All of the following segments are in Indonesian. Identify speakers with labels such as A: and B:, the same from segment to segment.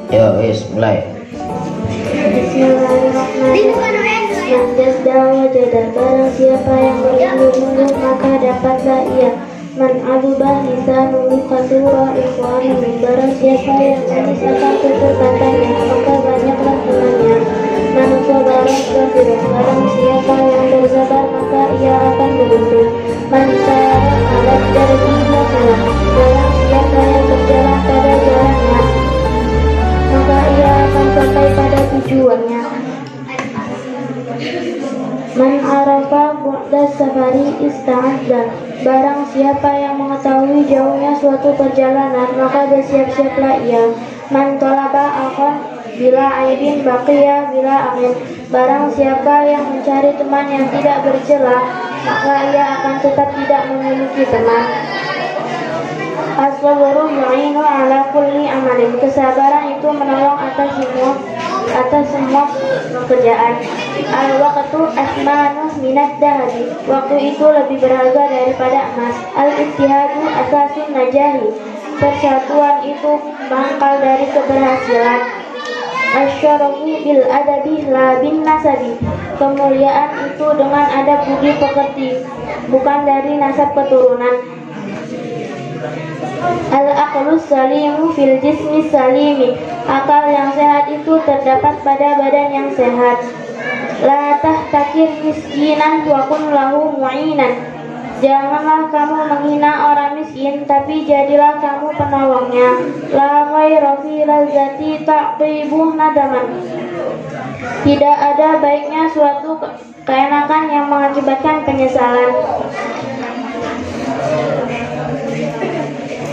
A: Yo, wis mulai.
B: Bismillahirrahmanirrahim. Jazda wajadah, barang siapa yang mengeluh maka dapatlah ia. Man abubah lisanuhu kasura ikhwanuhu, barang siapa yang manis akan tutur katanya maka banyaklah temannya. Man sabara sabira, barang siapa yang bersabar maka ia akan beruntung. Man sara alat darbi masalah, barang siapa yang berjalan pada jalannya maka ia akan sampai pada tujuannya. Man arafa bu'da safari ista'adda, barang siapa yang mengetahui jauhnya suatu perjalanan maka bersiap-siaplah ia. Man tolaba akhon bila aibin baqiya bila amin, barang siapa yang mencari teman yang tidak bercela maka ia akan tetap tidak memiliki teman. As-sabru yu'inu ala kulli amalin, kesabaran itu menolong atas semua pekerjaan. Al-waqtu asmanu minad dahabi, waktu itu lebih berharga daripada emas. Al-ijtihadu asasun najahi, persatuan itu pangkal dari keberhasilan. Asyarafu bil adabi la bin nasabi, kemuliaan itu dengan adab budi pekerti, bukan dari nasab keturunan. Al-aqlus salimu fil jismi salimi, akal yang sehat itu terdapat pada badan yang sehat. La tahtakir miskinan wa kun lahu mu'inan, janganlah kamu menghina orang miskin tapi jadilah kamu penolongnya. La ghayra fi lazati taqibuh nadaman, tidak ada baiknya suatu keenakan yang mengakibatkan penyesalan.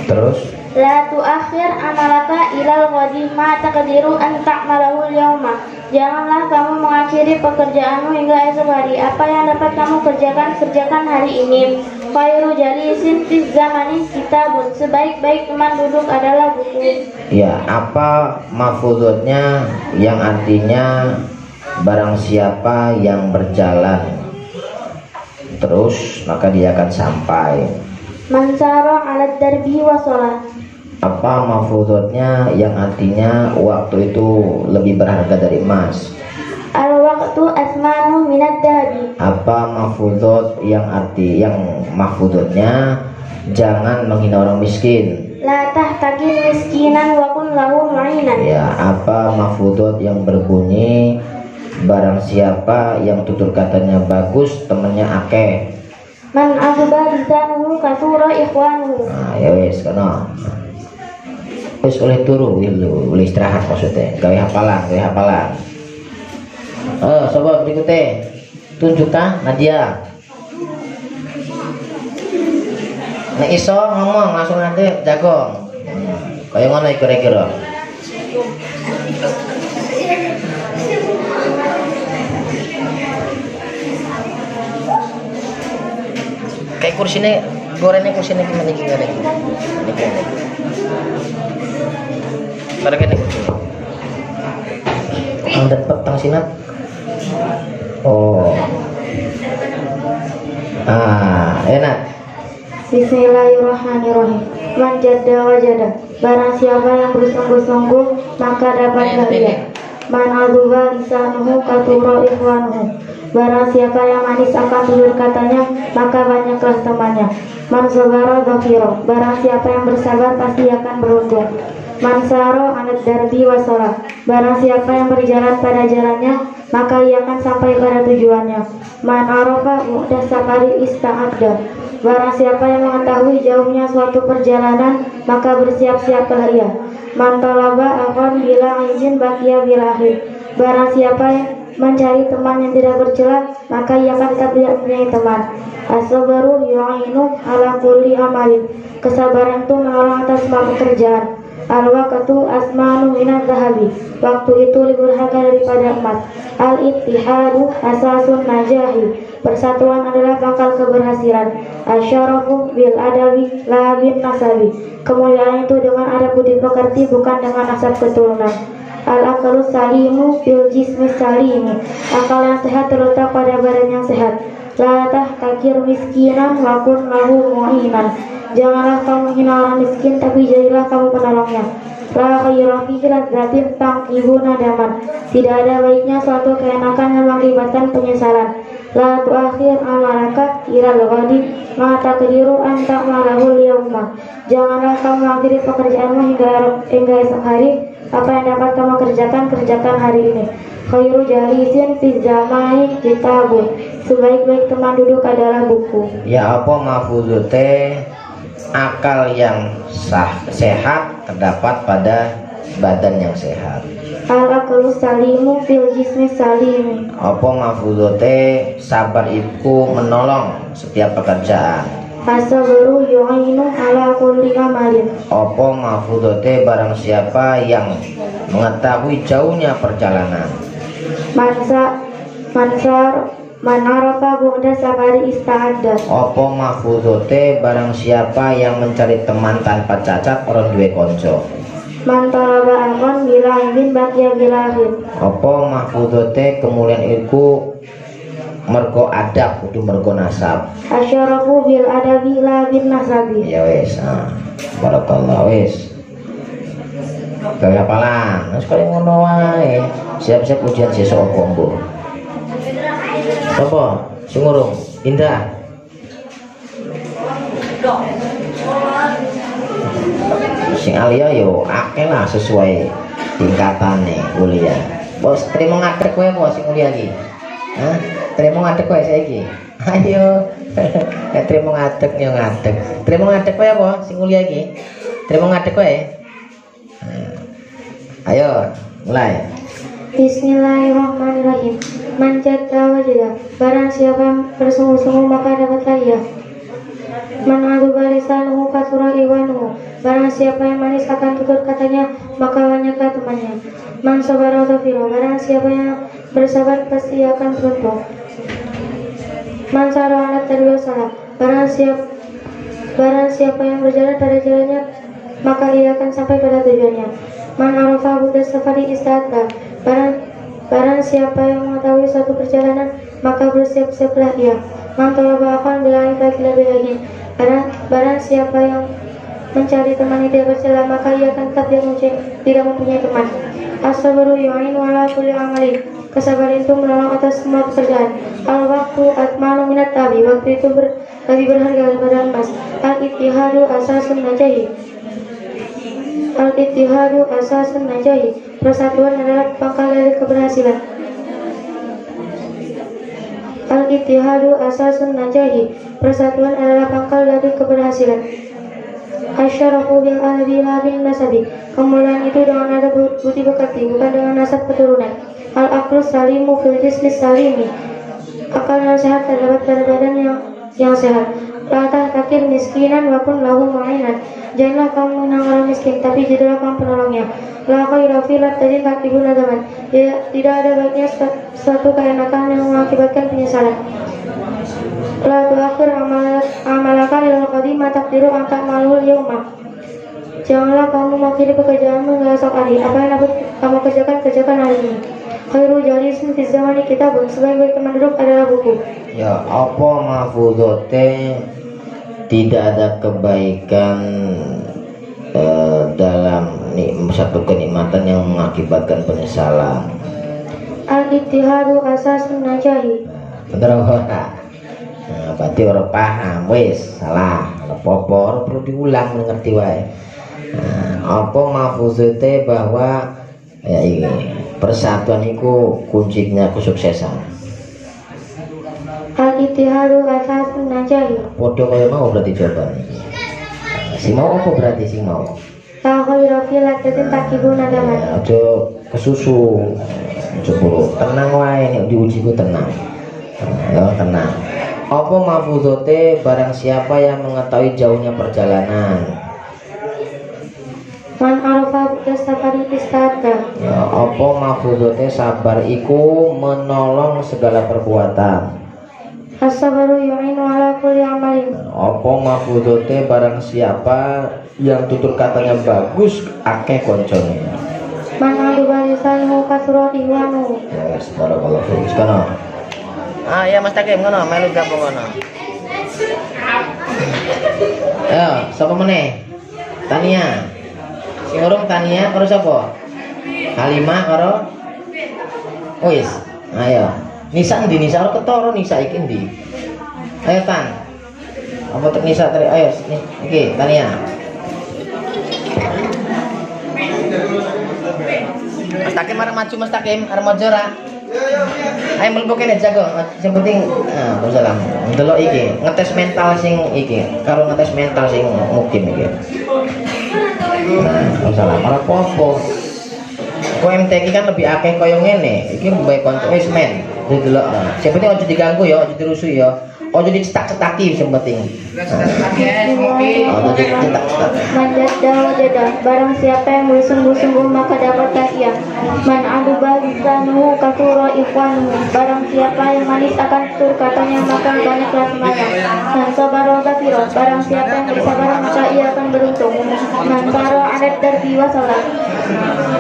A: Terus
B: La tuakhir amalaka ilal ghadi ma taqdiru an ta'malahu al-yawma, janganlah kamu mengakhiri pekerjaanmu hingga esok hari. Apa yang dapat kamu kerjakan hari ini. Khairu jalisin fi zamani kitabun, sebaik-baik teman duduk adalah buku.
A: ya, apa mafudotnya yang artinya barang siapa yang berjalan terus maka dia akan sampai.
B: Man sara 'ala darbi wa shalah,
A: Apa mafudotnya yang artinya waktu itu lebih berharga dari emas.
B: al-waqtu asmanu minad dahabi,
A: Apa mafudot yang mafudotnya jangan menghina orang miskin.
B: la tahtakir miskinan wa kun lahu mu'inan.
A: Ya, apa mafudot yang berbunyi barang siapa yang tutur katanya bagus temannya akeh.
B: Man azba lisanuhu kasura ikhwanuhu,
A: Nah, ya wis kana. Wis oleh turu, boleh istirahat maksudnya. Gawe hafalan. Sobat berikutnya. Tunjukkan Nadia. Nek iso ngomong langsung nanti jagong. Kayak ngono iku kira-kira. Kayak kursinya gorengnya kursinya gimana gimana ini. Pada kene kursinya. Ang dapat petang sinat. Oh. Enak.
B: Bismillahirrahmanirrahim. Man jadda wajada, barang siapa yang bersungguh-sungguh maka dapatlah ia. Man azuba lisanuhu katura ikhwanuhu, barang siapa yang manis akan tutur katanya maka banyaklah temannya. Man sabara dhafira, barang siapa yang bersabar pasti akan beruntung. Man saro anad darbi wasolah, barang siapa yang berjalan pada jalannya maka ia akan sampai pada tujuannya. Man arafa mu'dah safari ista'adda, barang siapa yang mengetahui jauhnya suatu perjalanan maka bersiap-siaplah ia. Man talaba akhon bila izin bakia bila akhir, barang siapa yang mencari teman yang tidak bercela maka ia akan tetap tidak mempunyai teman. As-sabru yu'inu ala kulli amalin, kesabaran itu menolong atas semua pekerjaan. Al-waqtu asmanu minaz zahabi, waktu itu lebih berharga daripada emas. Al-ittihadu asasun najahi, persatuan adalah pangkal keberhasilan. Asyarafu bil adabi la bin nasabi, kemuliaan itu dengan adab budi pekerti bukan dengan nasab keturunan. Al-aqlu salimu bil jismi salimi, akal yang sehat terletak pada badan yang sehat. La tahtakir miskinan wa kun lahu mu'inan, janganlah kamu menghina orang miskin tapi jadilah kamu penolongnya. La khayra fi ladzatin taqibuna daman. Tidak ada baiknya suatu keenakan yang mengakibatkan penyesalan. La tuakhir amalaka ilal ghadi ma taqdiru an ta'malahu al-yawma. Janganlah kamu mengakhiri pekerjaanmu hingga esok hari. Apa yang dapat kamu kerjakan hari ini. Khairu jalisin fi zamani kitabun. Sebaik-baik teman duduk adalah buku.
A: Ya apa mafuzute akal yang sehat terdapat pada badan yang sehat.
B: Al-aqlu salimu fil jismi salimi.
A: Apa mafuzute sabar itu menolong setiap pekerjaan.
B: As-sabru yu'inu ala kulli amalin.
A: Apa mafuzute barang siapa yang mengetahui jauhnya perjalanan. Manarafa bu'da safari ista'adda. Apa mahfuzote barang siapa yang mencari teman tanpa cacat orang duwe konco.
B: Man talaba akon bila ingin bakia bilahin.
A: Apa mahfuzote kemuliaan iku mergo adab kudu mergo nasab.
B: Asyarafu bil adabi la bin nasabi.
A: Ya wis, barakallah wis. Kaya palang, sekali ngono wae. Siap-siap ujian sesuk apa mbok. Apa? Sing ngurung? Indra. Sing alia yo akeh lah sesuai tingkatane kuliah. Bos terima ngadeg kowe apa sing kuliah iki? Hah? Terima ngadeg kowe saiki. Ayo. Nek terima ngadeg yo ngadeg. Terima ngadeg kowe apa sing kuliah iki? Terima ngadeg kowe. Ayo, mulai.
B: Bismillahirrahmanirrahim. Man jadda wajada. Barang siapa yang bersungguh-sungguh maka dapatlah ia. Man aduba lisanuhu kasura iwanuhu. Barang siapa yang manis akan tutur katanya maka banyaklah temannya. Man sabara tafiro. Barang siapa yang bersabar pasti akan beruntung. Man sarana tadwa salah. Barang siapa yang berjalan pada jalannya maka ia akan sampai pada tujuannya. Man arafa buddha safari istadda. Barang siapa yang mengetahui suatu perjalanan maka bersiap-siaplah ia. Man talaba akan bilahi lagi. Barang siapa yang mencari teman yang tidak bercela maka ia akan tetap tidak mempunyai teman. As-sabru yu'in wala kulli amalin. Kesabaran itu menolong atas semua pekerjaan. Al-waqtu atmanu minat tabi. Waktu itu lebih berharga daripada emas. Al-ittihadu asasun najahi. Al-ittihadu asasun najahi. Persatuan adalah pangkal dari keberhasilan. Al-ittihadu asasun najahi. Persatuan adalah pangkal dari keberhasilan. Asyarafu bil adabi la bin nasabi. Kemuliaan itu dengan adab budi pekerti, bukan dengan nasab keturunan. Al-aqlu salimu fil jismi salimi. Akal yang sehat terdapat pada badan yang sehat. La tahtakir miskinan wa kun lahu mu'inan. Janganlah kamu mengenang orang miskin, tapi jadilah kamu penolongnya. La khaira fi ladzatin taqibuna daman. Tidak ada baiknya suatu keenakan yang mengakibatkan penyesalan. La tuakhir amalaka lil qadima taqdiru an ta'malul yawma. Janganlah kamu mengakhiri pekerjaanmu hingga esok hari. Apa yang dapat kamu kerjakan hari ini. Khairu jalisin fi zamani kitabun. Sebaik-baik teman duduk adalah buku.
A: Ya apa mahfuzote tidak ada kebaikan dalam satu kenikmatan yang mengakibatkan penyesalan.
B: Al-ittihadu asasun najahi.
A: Bener ora? Nah, berarti orang paham, wis salah, apa-apa perlu diulang ngerti wae. Nah, apa mahfuzote bahwa ya ini persatuan itu kuncinya kesuksesan.
B: Al-ittihadu asasun najahi.
A: Podo kaya mau berarti jawaban iki. Si mau apa berarti si mau?
B: La khaira fi ladzatin taqibuna daman.
A: Aja kesusu. Coba tenang wae nek diuji ku tenang. Ya tenang. Apa mahfuzote barang siapa yang mengetahui jauhnya perjalanan.
B: Man arafa buddha safari istadda.
A: Ya, apa mahfuzote sabar iku menolong segala perbuatan.
B: As-sabru yu'inu ala kulli amalin.
A: Apa mahfuzote barang siapa yang tutur katanya bagus akeh koncone.
B: Man aduba lisanuhu kasura ihwanu.
A: Ya, barakallahu fiik. Sekono. Ya Mas Takim ngono, melu gabung ngono. Ayo, sapa meneh? Tania. Sing urung Tania karo sapa? Halimah karo wis. Ayo. Nisa ndi Nisa ora ketara Nisa iki ndi? Ayo Tan. Apa tek Nisa tadi? Ayo iki Tania. Mas Takim arep maju Mas Takim arep maju ora? Ayo mlebu kene jago. Sing penting salam. Ndelok iki, ngetes mental sing iki, karo ngetes mental sing mukim iki. Salam ora apa-apa. Kok MTQ kan lebih akeh koyo ngene. Iki mbek konco wis men. Delok. Sing penting aja diganggu ya, aja dirusui ya. Ojo dicetak-cetaki sing penting.
B: Manjada barang siapa yang bersungguh-sungguh maka dapatlah ia. Man aduba lisanu kafura ikhwanu. Barang siapa yang manis akan tutur katanya maka banyaklah temannya. Man sabara ghafira. Barang siapa yang bersabar maka ia akan beruntung. Man sara adat darbi wasalah.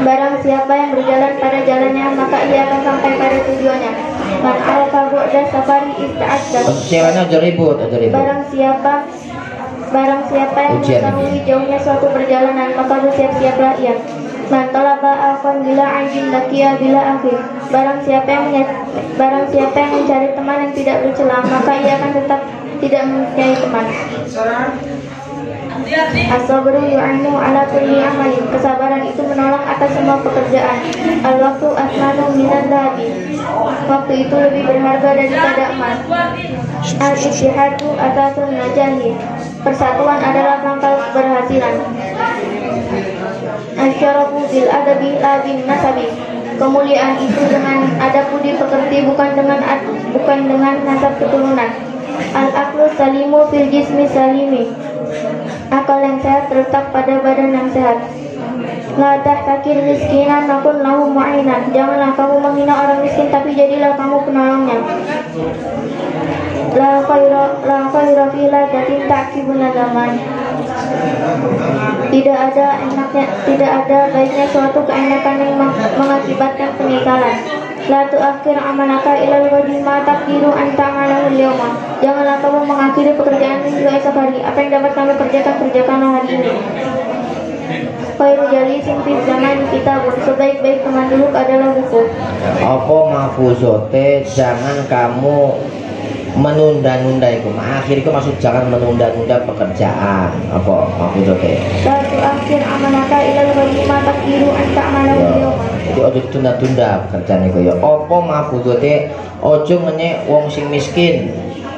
B: Barang siapa yang berjalan pada jalannya maka ia akan sampai pada tujuannya. Man arafa bu'da safari ista'adda.
A: Aja ribut.
B: Barang siapa yang mengetahui jauhnya suatu perjalanan maka bersiap-siaplah ia. Man talaba afan bila anjin lakia bila akhir. Barang siapa yang mencari teman yang tidak bercela maka ia akan tetap tidak mempunyai teman. As-sabru yu'inu ala kulli amalin. Kesabaran itu menolong atas semua pekerjaan. Al-waktu asmanu minan dhabi. Waktu itu lebih berharga daripada emas. Al-ittihadu atasun najahi. Persatuan adalah pangkal keberhasilan. Al-syarafu bil adabi la bin nasabi. Kemuliaan itu dengan adab budi pekerti bukan dengan nasab keturunan. Al-aqlu salimu fil jismi salimi. Akal yang sehat terletak pada badan yang sehat. La tahtakir miskinan nakun lahu mu'inan. Janganlah kamu menghina orang miskin tapi jadilah kamu penolongnya. La khaira fi ladatin ta'kibun nadaman. Tidak ada baiknya suatu keenakan yang mengakibatkan penyesalan. La tu'akhir amanaka ilal wajhi ma taqdiru an ta'malahu al-yawma. Janganlah kamu mengakhiri pekerjaan hingga esok hari. Apa yang dapat kamu kerjakanlah hari ini. Khairu jalisin fi zaman kitabun. Sebaik-baik teman duduk adalah buku.
A: Apa mahfuzote jangan kamu menunda-nunda itu. Akhir itu maksud jangan menunda-nunda pekerjaan. Apa mahfuzote?
B: La tu'akhir amanaka ilal wajhi ma taqdiru an ta'malahu al-yawma.
A: Jadi ojo tunda-tunda pekerjaan itu ya. Apa mahfuzote ojo ngenyek wong sing miskin.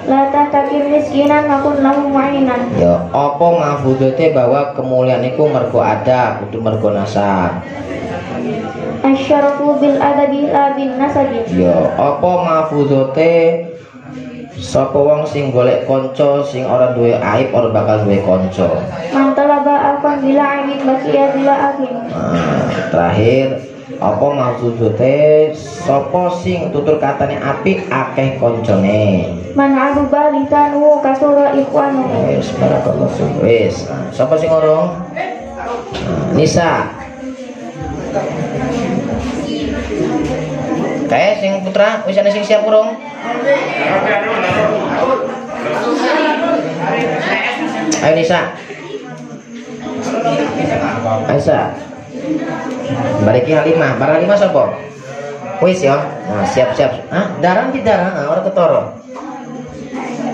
B: La tahtakir miskinan makun lahu mu'inan.
A: Ya, apa mahfuzote bahwa kemuliaan itu mergo ada, kudu mergo nasab.
B: Asyarafu bil adabi la bin nasabi.
A: Ya, apa mahfuzote sapa wong sing golek kanca sing ora duwe aib ora bakal duwe kanca.
B: Man talaba afan bila aibin baqiya bila akhir.
A: Terakhir apa mahfuzote sapa sing tutur katane apik akeh kancane.
B: Man aduba lisanu kasura ikhwanu.
A: Wis barakallahu fiik. Wis. Sapa sing ngorong? Nisa. Kae sing putra wis ana sing siap urung? Ayo Nisa. Aisyah. Bariki Halimah. Barang Halimah sapa? Wis ya. Nah, siap-siap. Darang di darang, ora ketara.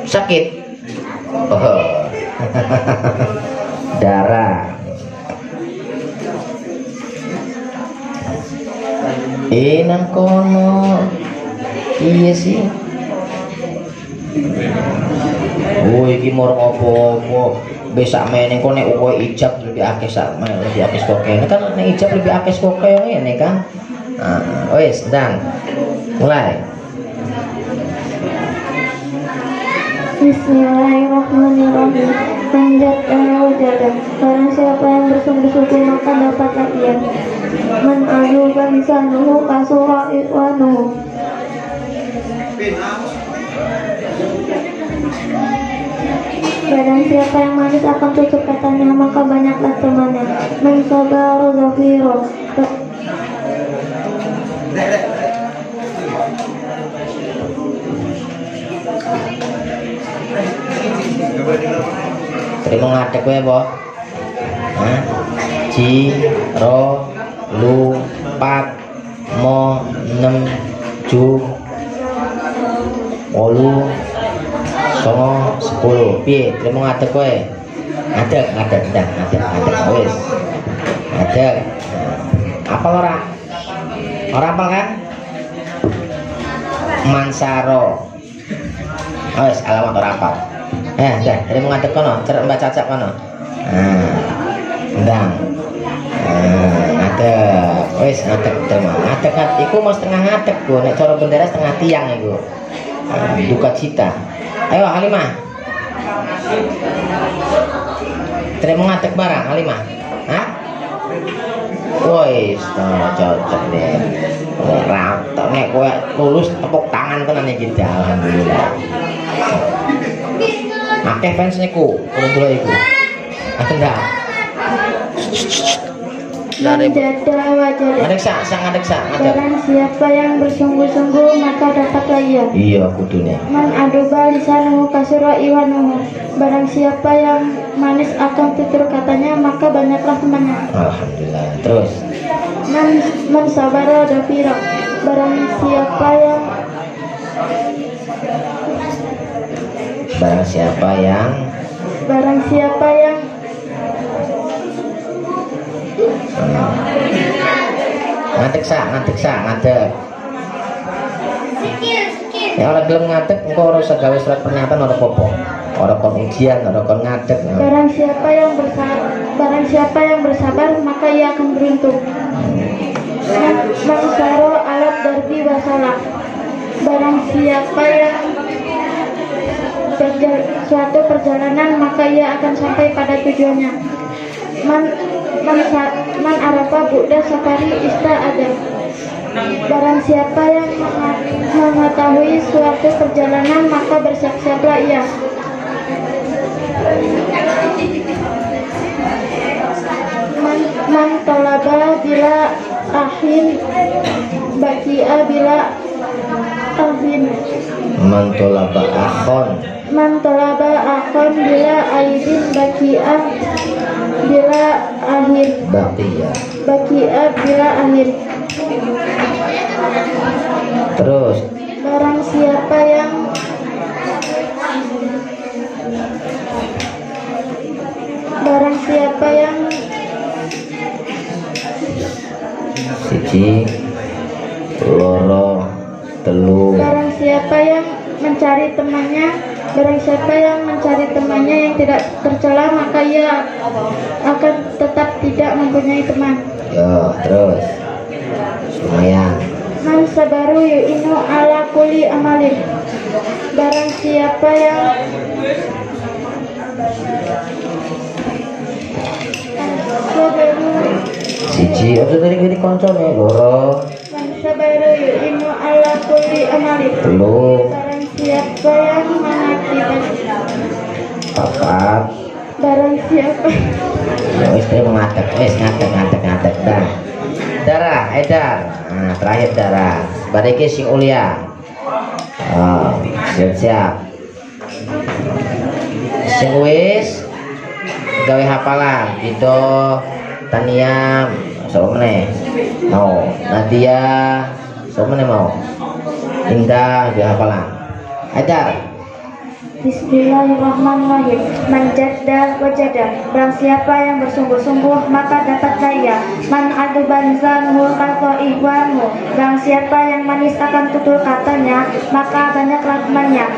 A: Sakit. Oh. Darah. Nang kono. Iya sih. Oh, iki mor apa-apa. Besak meneng kok nek kowe ijab lebih akeh sak lebih akeh kok kene kan nek ijab lebih akeh kok kaya ngene kan. Wis, dan mulai.
B: Bismillahirrahmanirrahim. Manjada barang siapa yang bersungguh-sungguh maka dapatlah ia. Man ayyuba lisanuhu kasura ikhwanuhu. Barang siapa yang manis akan tutup katanya maka banyaklah temannya. Man sabara ghafira.
A: Terima ngadek kowe apa? Hah? siji, ro, lu, pat, mo, 6, ju, 8, 9, 10. Piye? Trimo ngadeg kowe? Ngadeg wis. Ngadeg. Apal ora? Ora apal kan? Mansaro. Wis alamat ora apal. Dah, trimo ngadeg kono, cerek Mbak Cacak kono. Ndang. Ngadeg. Wis ngadeg trimo. Ngadeg iku mau setengah ngadeg, Bu. Nek cara bendera setengah tiang iku. Duka cita. Ayo Halimah. Terima ngadeg barang Halimah. Hah? Woi, cocok deh. Ratok nek kowe lulus tepuk tangan tenan iki alhamdulillah. Akeh fans niku, dulu iku. Enggak.
B: Menjada wajah.
A: Ngadeg sak ngadeg.
B: Barang siapa yang bersungguh-sungguh maka dapatlah ia.
A: Iya kudune.
B: Man adoba lisanuhu kasura iwanuhu. Barang siapa yang manis akan tutur katanya maka banyaklah temannya.
A: Alhamdulillah. Terus.
B: Man sabara dafira. Barang siapa yang
A: ngadeg. Ya ora gelem ngadeg engko ora usah gawe surat pernyataan ora apa-apa. Ora kon ujian, ora kon ngadeg.
B: Barang siapa yang bersabar maka ia akan beruntung. Man saro alat darbi wasalah. Barang siapa yang suatu perjalanan maka ia akan sampai pada tujuannya. Man arafa buddha safari ista ada. Barang siapa yang mengetahui suatu perjalanan maka bersiap-siaplah ia. Man tolaba bila ahin bakia bila ahin.
A: Man tolaba akhon
B: bila aidin bakia bila akhir. Bakia bila akhir.
A: Terus.
B: Barang siapa yang
A: siji, loro, telu.
B: Barang siapa yang mencari temannya yang tidak tercela maka ia akan tetap tidak mempunyai teman.
A: Ya, terus. Lumayan.
B: Man sabaru yu'inu ala kulli amalin. Barang siapa yang
A: siji, itu tadi koncone loro.
B: Man sabaru yu'inu ala kulli amalin.
A: Telu.
B: Barang siapa yang mengakibat.
A: Papat.
B: Barang siapa.
A: Ya wis ngadeg dah. Darah, edar. Nah, terakhir darah. Bariki sing ulia. Siap. Sing wis gawe hafalan itu Tania sapa meneh mau Nadia sapa meneh mau Indah gawe hafalan edar.
B: Bismillahirrahmanirrahim. Man jadda wajada. Barang siapa yang bersungguh-sungguh maka dapatlah ia. Man aduban zanhu kata ihwanhu. Barang siapa yang manis akan tutur katanya maka banyaklah temannya.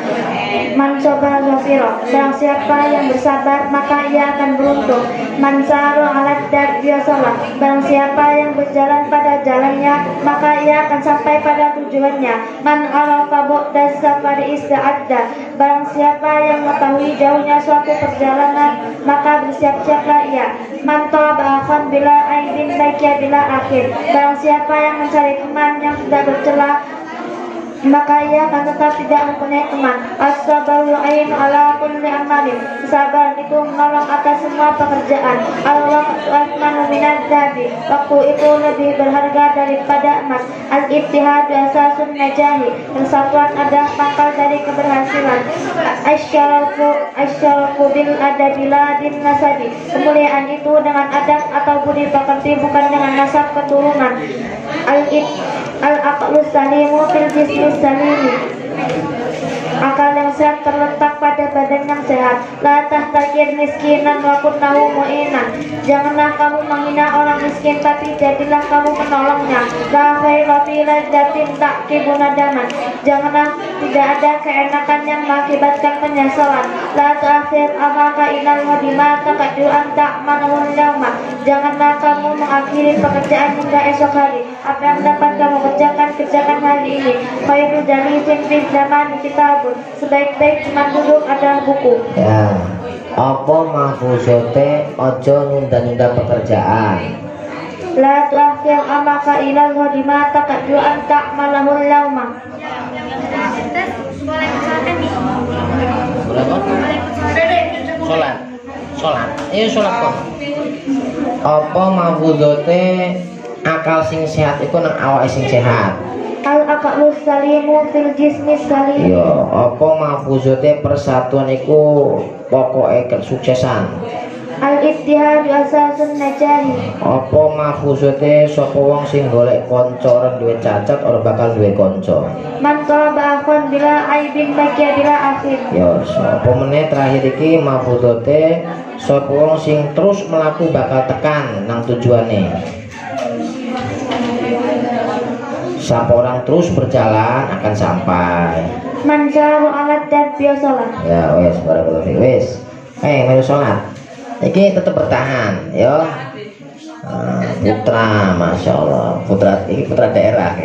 B: Man soba zafiro. Barang siapa yang bersabar maka ia akan beruntung. Man saro alat dar biasalah. Barang siapa yang berjalan pada jalannya maka ia akan sampai pada tujuannya. Man arafa bu'da safari ista'adda. Barang siapa yang mengetahui jauhnya suatu perjalanan maka bersiap-siaplah ia. Man taba'akhon bila aidin baikya bila akhir. Barang siapa yang mencari teman yang tidak bercela maka ia akan tetap tidak mempunyai teman. As-sabaru ainu ala kulli amalin. Sabar itu menolong atas semua pekerjaan. Al-waqtu athmanu minadz dzahabi. Waktu itu lebih berharga daripada emas. Al-ittihadu asasun najahi. Persatuan adalah pangkal dari keberhasilan. Asyarafu bil adabila din nasabi. Kemuliaan itu dengan adab atau budi pekerti, bukan dengan nasab keturunan. Al-aqlu salimu fil jismi salimi. Akal yang sehat terletak pada badan yang sehat. La tahtakir miskinan wa kunnahu mu'inan. Janganlah kamu menghina orang miskin, tapi jadilah kamu menolongnya. La khaira fi ladzatin ta'qibu nadaman. Janganlah tidak ada keenakan yang mengakibatkan penyesalan. La ta'khir amaka ilal hadima taqadu an ta'manul yawma. Janganlah kamu mengakhiri pekerjaan hingga esok hari. Apa yang dapat kamu kerjakan hari ini. Khairu jalisin fi zaman kitabun. Sebaik-baik teman duduk adalah buku.
A: Ya, apa mahfuzote ojo nunda-nunda pekerjaan.
B: La tu'akhir amaka ilal hadima taqadu an ta'malahul yawma.
A: Sholat. Iya sholat kok. Apa mahfuzote akal sing sehat iku nang awake sing sehat.
B: Al-aqlu salimu fil jismi salim.
A: Yo, apa mahfuzote persatuan iku pokoke kesuksesan.
B: Al-ittihadu asasun najahi.
A: Apa mahfuzote sapa wong sing golek kanca ora duwe cacat ora bakal duwe kanca.
B: Man talaba akhwan bila aibin bakia bila akhir.
A: Yo, sapa meneh terakhir iki mahfuzote sapa wong sing terus melaku bakal tekan nang tujuane. Siapa orang terus berjalan akan sampai.
B: Manjaru alat dan biasalah.
A: Ya wes, barakallahu fiik wes. Melu sholat. Iki tetap bertahan, ya. Putra, masya Allah. Ini putra daerah.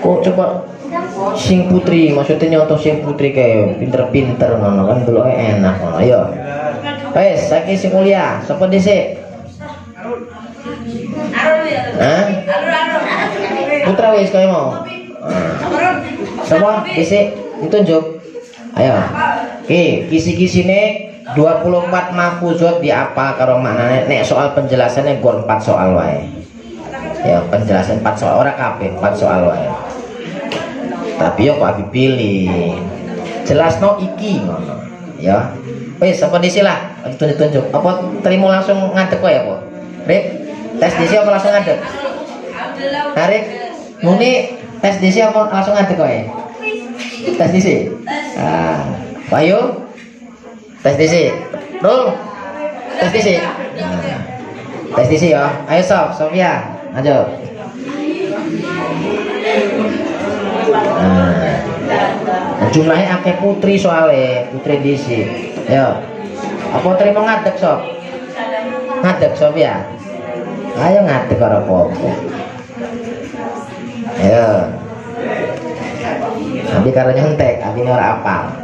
A: Kok coba sing putri, maksudnya nyontoh sing putri kayak pinter-pinter, ngono kan dulu enak, ngono. Ayo. Wes, saiki sing mulia, sapa dhisik? Hah? Putra wis kaya mau. Semua dhisik ditunjuk. Ayo. Oke, kisi-kisine 24 mahfuzat di apa karo maknane nek soal penjelasannya gua 4 soal wae. Ya, penjelasan 4 soal ora kabeh, 4 soal wae. Tapi yo kok dipilih. Jelasno iki ngono. Ya. Wis apa dhisik lah, ditunjuk. Apa terima langsung ngadeg wae apa? Rek, tes dhisik apa langsung ngadeg? Tarik muni tes DC apa langsung ngadeg kowe? Tes DC. Ayo. Tes DC. Roll. Tes DC. Tes DC ya. Ayo Sofia. Ayo. Jumlahnya akeh putri soalnya, putri DC. Ayo. Apa terima ngadeg Sof? Ngadeg Sofia. Ayo ngadeg karo apa? Ya, nanti karena nyontek, nanti ini orang apal.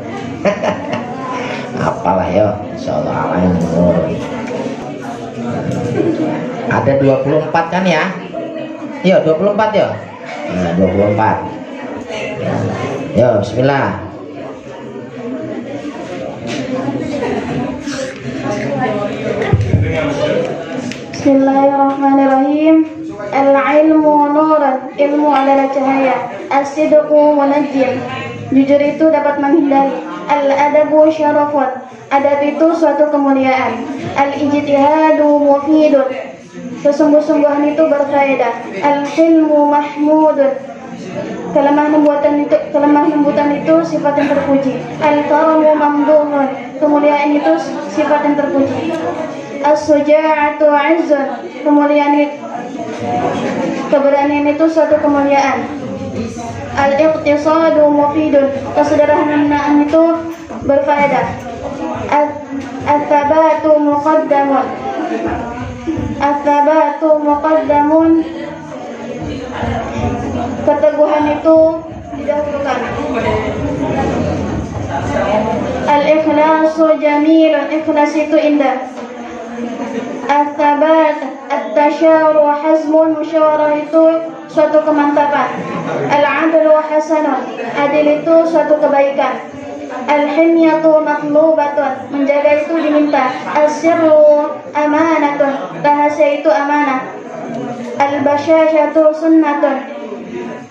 A: Apalah ya, insyaallah alam. Ada 24 kan ya? Iya 24 ya. Nah 24. Ya, bismillah.
B: Bismillahirrahmanirrahim. Al-ilmu nuran, ilmu adalah cahaya. As-sidqu munajjim, jujur itu dapat menghindari. Al-adabu syarafun, adab itu suatu kemuliaan. Al-ijtihadu mufidun, kesungguh-sungguhan itu berfaedah. Al-hilmu mahmudun, kelemah lembutan itu sifat yang terpuji. Al-karamu mamduhun, kemuliaan itu sifat yang terpuji. As-suja'atu 'izzun, keberanian itu suatu kemuliaan. Al-iqtisadu mufidun, kesederhanaan itu berfaedah. Al-thabatu muqaddamun, keteguhan itu didahulukan. Al-ikhlasu jamilun, ikhlas itu indah. Al-thabat, at-tasyaru hazmun, musyawarah itu suatu kemantapan. Al-'adlu hasanun, adil itu suatu kebaikan. Al-himyatu matlubatun, menjaga itu diminta. As-sirru amanatun, rahasia itu amanah. Al-bashashatu sunnatun,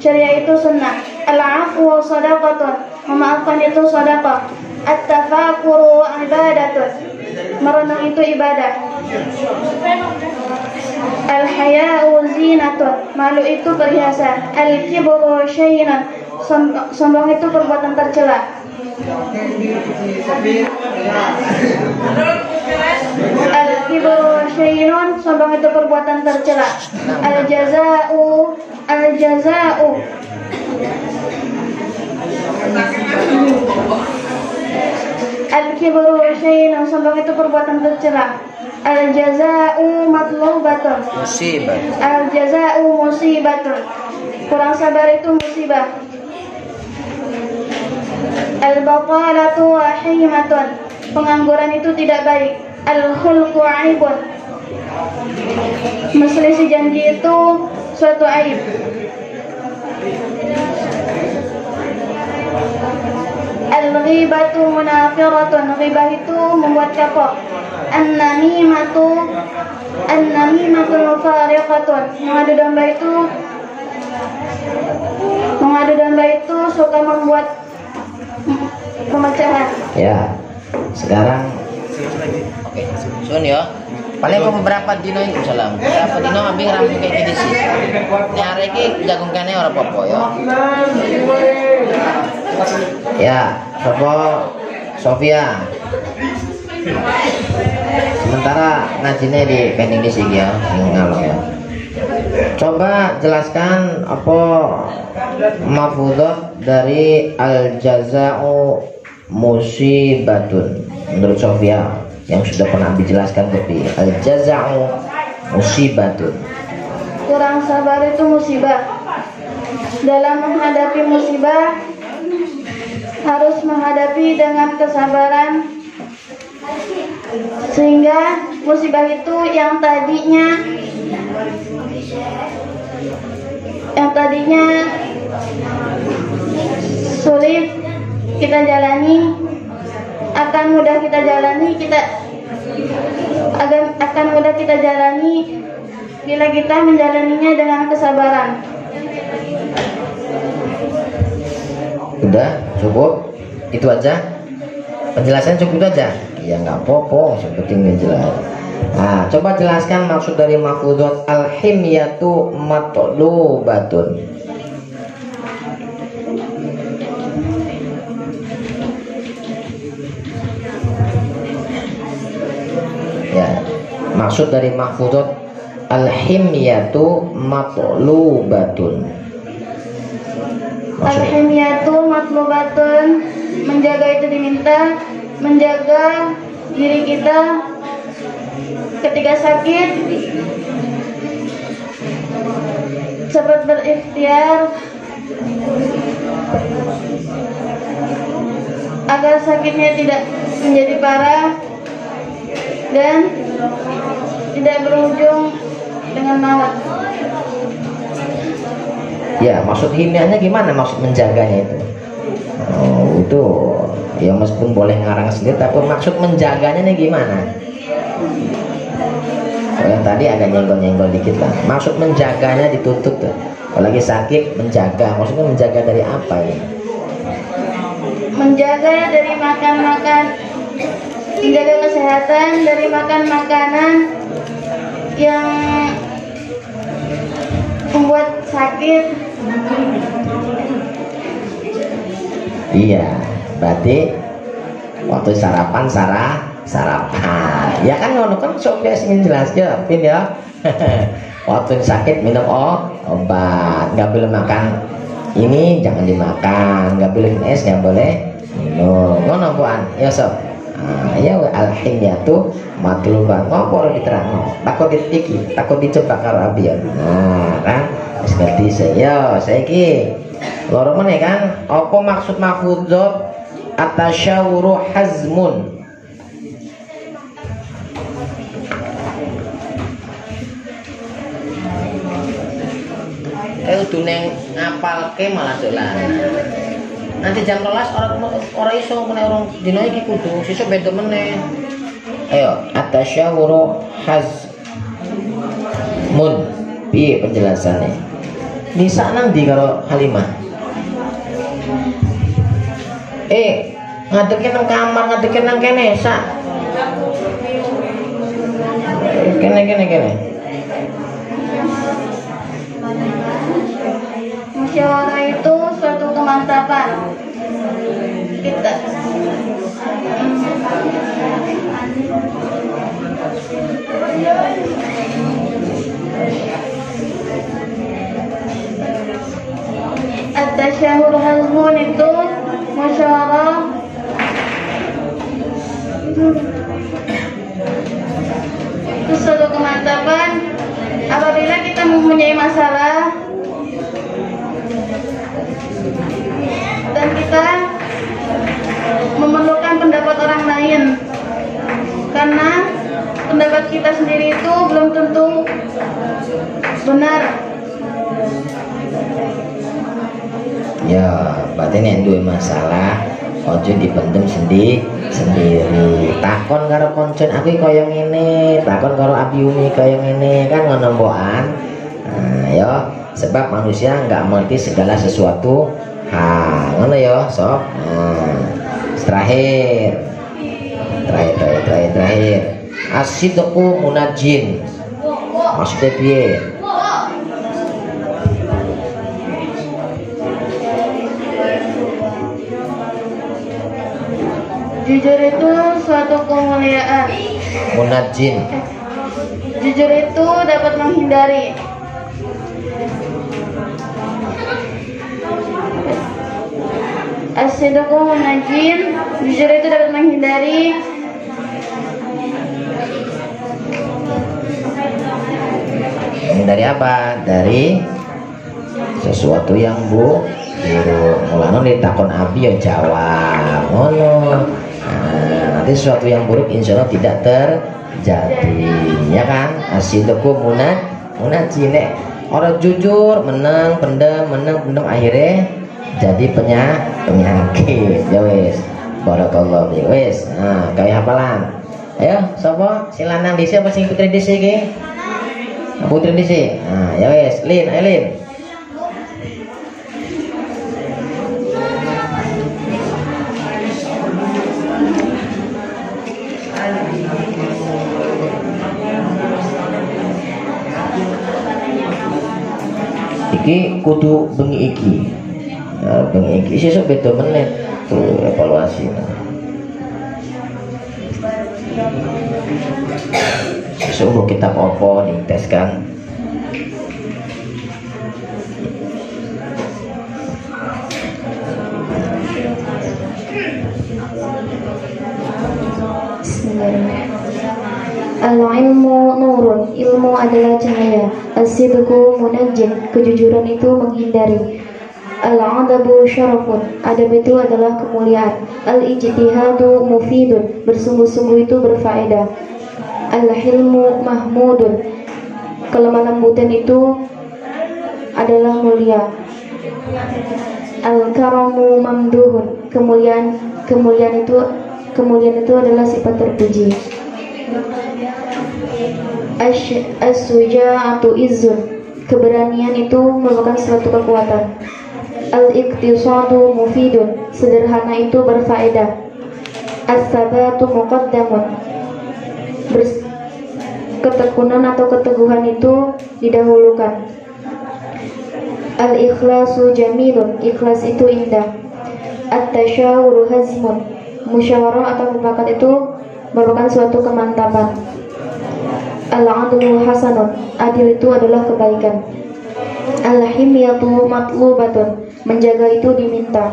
B: ceria itu sunnah. Al-'afwu sadaqatun, memaafkan itu sedekah. At-tafakuru ibadatun, merenung itu ibadah. Al-haya'u zinatun, malu itu perhiasan. Al-kibru syainun, sombong itu perbuatan tercela. Al-kibru syainun, sombong itu perbuatan tercela. Al-jaza'u Al-kibru syainun, sombong itu perbuatan tercela. Al-jaza'u matlubatun,
A: musibah.
B: Al-jaza'u musibatun, kurang sabar itu musibah. Al-batalatu wahimatun, pengangguran itu tidak baik. Al-khulqu aibun, menselisih janji itu suatu aib. Al-ghibatu munafiratun, ghibah itu membuat kapok. An-namimatu mufariqatun, mengadu domba itu suka membuat pemecahan.
A: Ya, sekarang oke, sun ya. Paling kok beberapa dino itu salam. Beberapa dino ambil rampung kayak gini sih. Ini hari ini jagungkannya orang popo ya. Ya, Sopo Sofia. Sementara ngajinya di pending di sini ya, ngalor ya. Coba jelaskan apa mafudhah dari al-jaza'u musibatun menurut Sofia yang sudah pernah dijelaskan tadi. Al-jaza'u musibatun,
B: Kurang sabar itu musibah. Dalam menghadapi musibah harus menghadapi dengan kesabaran, sehingga musibah itu yang tadinya sulit kita jalani akan mudah kita jalani bila kita menjalaninya dengan kesabaran.
A: udah cukup itu aja penjelasan, cukup itu aja ya, nggak apa-apa, yang penting jelas. Nah, coba jelaskan maksud dari mafudhah al-himyatu matlubatun. Ya, maksud dari mafudhah al-himyatu matlubatun.
B: Al-himyatu matlubatun, menjaga itu diminta, menjaga diri kita ketika sakit, cepat berikhtiar agar sakitnya tidak menjadi parah dan tidak berujung dengan maut.
A: Ya, maksud himyahnya gimana? Maksud menjaganya itu? Oh, itu ya meskipun boleh ngarang sendiri, tapi maksud menjaganya nih gimana? Oh, yang tadi agak nyenggol-nyenggol dikit lah. Maksud menjaganya dituntut tuh. Kalau lagi sakit menjaga, maksudnya menjaga dari apa ya?
B: Menjaga dari makan-makan, menjaga kesehatan dari makan makanan yang membuat sakit.
A: Iya, berarti waktu sarapan sarapan. Ya kan ngono kan Sophia ingin jelas ya, Pin ya. Waktu sakit minum obat, nggak boleh makan ini, jangan dimakan, nggak boleh minum es, nggak boleh minum. Ngono puan, ya sob. Ya al-himyatu matluban. Ngopo diterangno? Takut ditiki, takut dicoba karo abian. Nah, kan wis ngerti saya. Saiki loro meneh kan, apa maksud mafudhah at-tasyawuru hazmun? udah neng ngapalke malah dolan. Nanti jam 12 orang iso meneh orang dina iki kudu sesuk beda meneh. Ayo, atasyawuru hazmun. Piye penjelasannya? Nisa nang di karo Halimah. Ngadekin nang kamar, ngadekin nang kene sak. Kene.
B: Musyawarah itu suatu kemantapan. Kita At-tasyahur hazmun itu musyawarah itu suatu kemantapan apabila kita mempunyai masalah dan kita memerlukan pendapat orang lain, karena pendapat kita sendiri itu belum tentu benar.
A: Ya, berarti nek duwe masalah ojo dipendem sendiri. Takon karo koncen aku kaya ngene, takon karo Abi Umi kaya ngene, kan ngono mbokan. Nah, ya, sebab manusia nggak mengerti segala sesuatu. Ngono ya, sob. Terakhir. Asidqu munajjin. Maksudnya piye?
B: Jujur itu suatu kemuliaan.
A: Munajjin.
B: Jujur itu dapat menghindari. As-sidqu munajjin. Jujur itu dapat menghindari
A: Dari apa? Dari sesuatu yang buruk. Mulane ditakon Abi ya jawab. Ngono. Nanti sesuatu yang buruk insya Allah tidak terjadi, ya kan? Asidqu munajjin. Orang jujur menang pendem akhirnya jadi penyakit. Ya wis. Barakallahu fiik. Wis. Nah, kaya hafalan. Ayo, sapa? Silanang dhisik apa sing putri dhisik iki? Putri dhisik. Nah, ya wis, Lin, ayo Lin. Iki kudu bengi iki. Nah, bengi iki sesuk beda menit tuh evaluasi. Sesuk kita apa dites kan.
B: Al-ilmu nurun, ilmu adalah cahaya. As-sidqu munajjin, kejujuran itu menghindari. Al-adabu syarafun, adab itu adalah kemuliaan. Al-ijtihadu mufidun, bersungguh-sungguh itu berfaedah. Al-hilmu mahmudun, kelemah lembutan itu adalah mulia. Al-karamu mamduhun, kemuliaan itu adalah sifat terpuji. As-suja'atu izzun, keberanian itu merupakan suatu kekuatan. Al-iqtisadu mufidun, sederhana itu berfaedah. As-sabatu muqaddamun, ketekunan atau keteguhan itu didahulukan. Al-ikhlasu jamilun, ikhlas itu indah. At-tasyawuru hazmun, musyawarah atau mufakat itu merupakan suatu kemantapan. Al-adlu hasanun, adil itu adalah kebaikan. Al-himyatu matlubatun, menjaga itu diminta.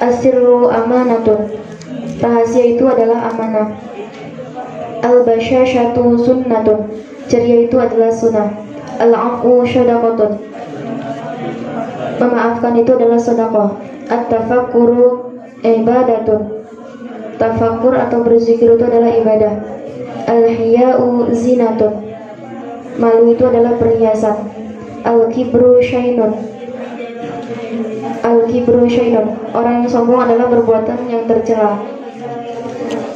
B: As-sirru amanatun, rahasia itu adalah amanah. Al-basyashatu sunnatun, ceria itu adalah sunnah. Al-afu syadaqatun, memaafkan itu adalah sedekah. At-tafakkuru ibadatun, tafakkur atau berzikir itu adalah ibadah. Al-hiya'u zinatun, malu itu adalah perhiasan. Al-kibru syainun. Al-kibru syainun. Orang yang sombong adalah perbuatan yang tercela.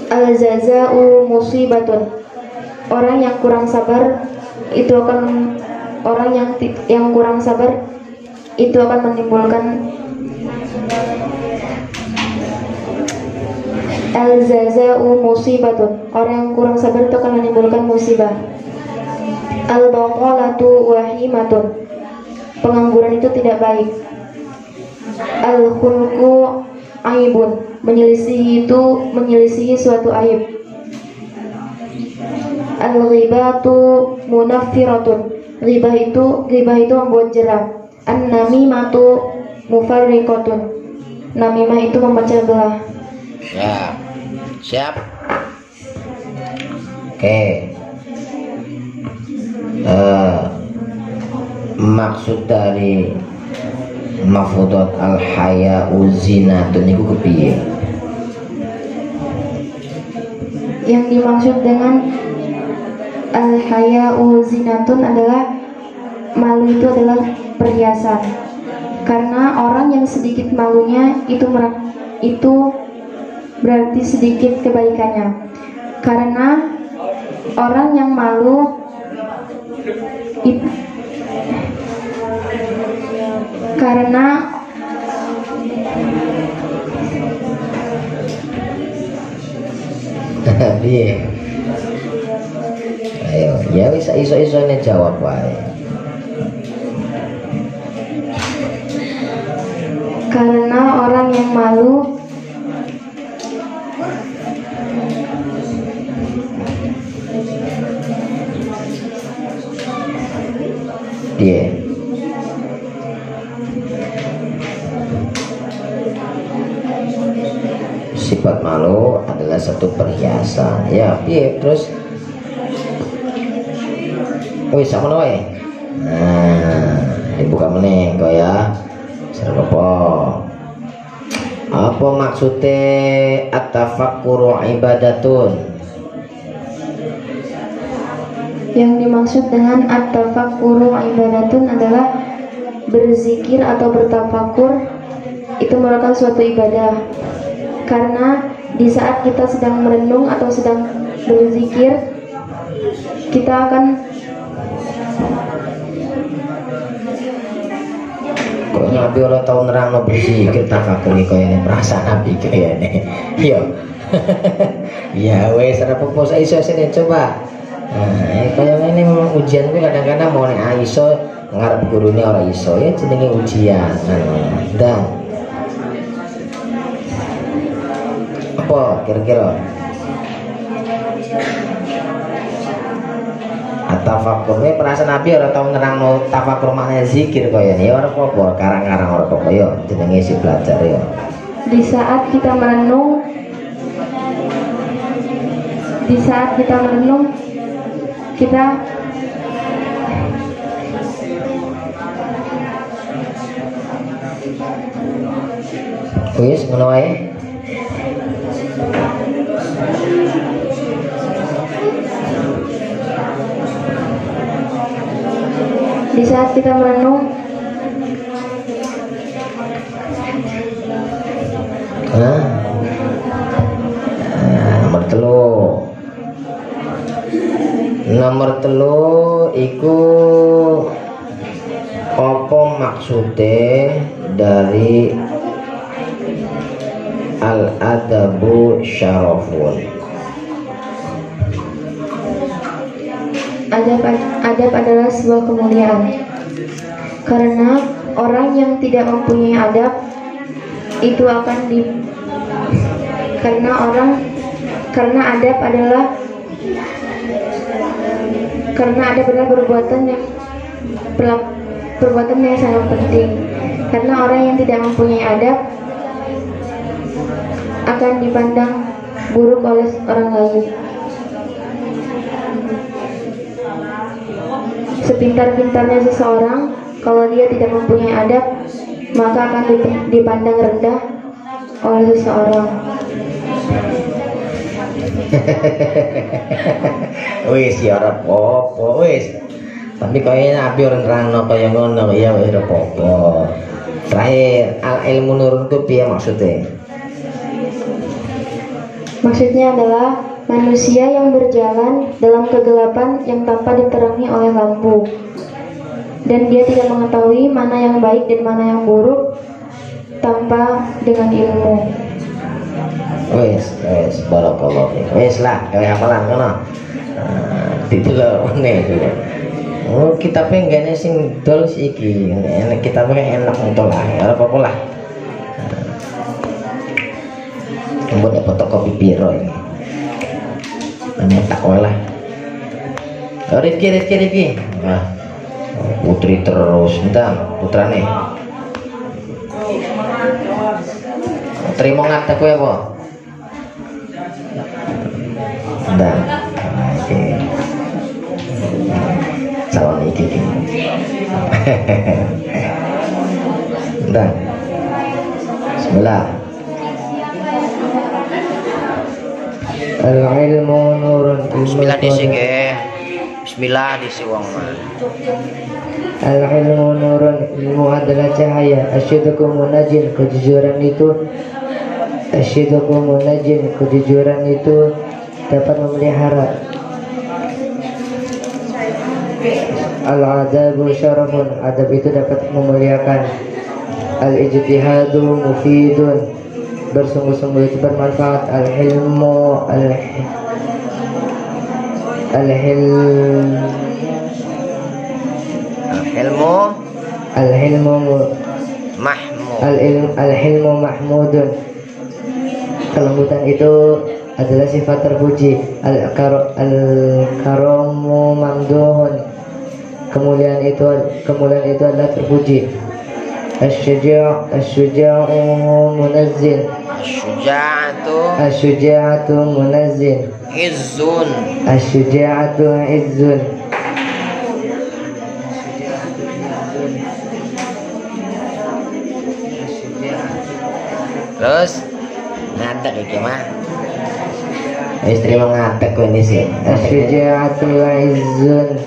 B: Al-jaza'u musibatun. Orang yang kurang sabar itu akan kurang sabar itu akan menimbulkan al-jaza'u musibatun. Orang yang kurang sabar itu akan menimbulkan musibah. Al-baqalatu wahimatun. Pengangguran itu tidak baik. Al-khulqu aibun. Menyelisihi suatu aib. Al-ghibatu munaffiratun. Ghibah itu membuat jerah. An-namimatu mufarriqatun. Namimah itu memecah belah.
A: Siap. Oke. Maksud dari mafudot al-haya'u zinatun itu kepiye?
B: Yang dimaksud dengan al-haya'u zinatun adalah malu itu adalah perhiasan. Karena orang yang sedikit malunya itu berarti sedikit kebaikannya. Karena orang yang malu
A: Ayo, ya bisa iso-isone jawab wae.
B: Karena orang yang malu
A: sifat malu adalah satu perhiasan. Ya, terus wis sakmono wae. Nah, dibuka meneh kok ya. Apa maksudnya at-tafakkuru ibadatun?
B: Yang dimaksud dengan at-tafakkuru ibadatun adalah berzikir atau bertafakur itu merupakan suatu ibadah. Karena di saat kita sedang merenung atau sedang berzikir, kita akan
A: kok Nabi orang tahu nerang berzikir tafakur kok ini merasa Nabi kayak ini. Yo. Ya wes ada pupus iso sini coba. Nah, kayak ini memang ujian gue kadang-kadang mau nek iso ngarep gurune ora iso ya jenenge ujian. Dan apa kira-kira? Tafakur ini perasaan Nabi orang tahu nerangno tafakur maknanya zikir kaya ini orang apa karang-karang orang apa ya jenenge si belajar ya.
B: Di saat kita merenung kita
A: wis ngono wae.
B: Di saat kita merenung nomor telu iku apa maksudnya dari al-adabu syarafun? Adab adalah sebuah kemuliaan. Karena orang yang tidak mempunyai adab itu akan karena adab adalah perbuatan yang sangat penting. Karena orang yang tidak mempunyai adab akan dipandang buruk oleh orang lain. Sepintar-pintarnya seseorang, kalau dia tidak mempunyai adab, maka akan dipandang rendah oleh seseorang.
A: Wis ya ora apa-apa wis. Tapi kaya nabi orang rano kaya ngono ya wis apa-apa. Terakhir, al ilmu nurun itu piye maksudnya?
B: Maksudnya adalah manusia yang berjalan dalam kegelapan yang tanpa diterangi oleh lampu, dan dia tidak mengetahui mana yang baik dan mana yang buruk tanpa dengan ilmu.
A: Wes barakallahu fiik. Wes lah, kaya hafalan kono. Didelok ngene iki. Oh, kitabnya enggak sing dol iki. Enak kitabnya enak untuk lah. Ora apa-apa lah. Buat fotokopi piro ini. Nyetak wae lah. Oh, Rifki. Nah, putri terus, bentar, putrane. Terima ngatek kowe apa? Bentar. Oke. Sawan iki. Bentar. Bismillah. Al-ilmu nurun.
C: Bismillah disi ke. Bismillah disi wong mah.
A: Al-ilmu nurun, ilmu adalah cahaya. Asyidku munajin, kejujuran itu. Asyidku munajin, kejujuran itu dapat memelihara. Al-adabu syarafun, adab itu dapat memuliakan. Al-ijtihadu mufidun, bersungguh-sungguh itu bermanfaat. Al-hilmu al-hilmu mahmudun, kelembutan itu adalah sifat terpuji. Al-karamu mamduhun, kemuliaan itu adalah terpuji. Asyuja'u munazzil, asyuja'atu munazzil.
C: Izzun,
A: asyuja'atu izzun.
C: terus ngadek iki mah.
A: Istri mengadek ini sih. Asyuja'atu izzun,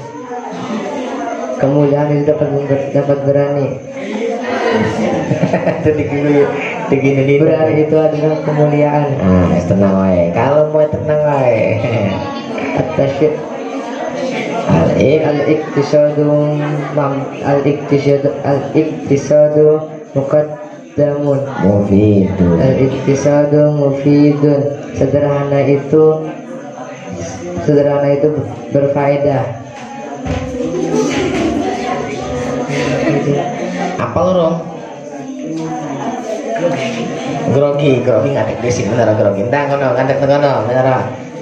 A: kemuliaan itu dapat berani. Berani itu adalah kemuliaan. Tenang wae. Kalau mau tenang wae. At-tasyid al-iktisadu muqaddamun mufidun. Al-iktisadu mufidun, sederhana itu berfaedah. Apa lorong? Grogi ngadek di sini bener grogi. Entah kono ngadek kono bener.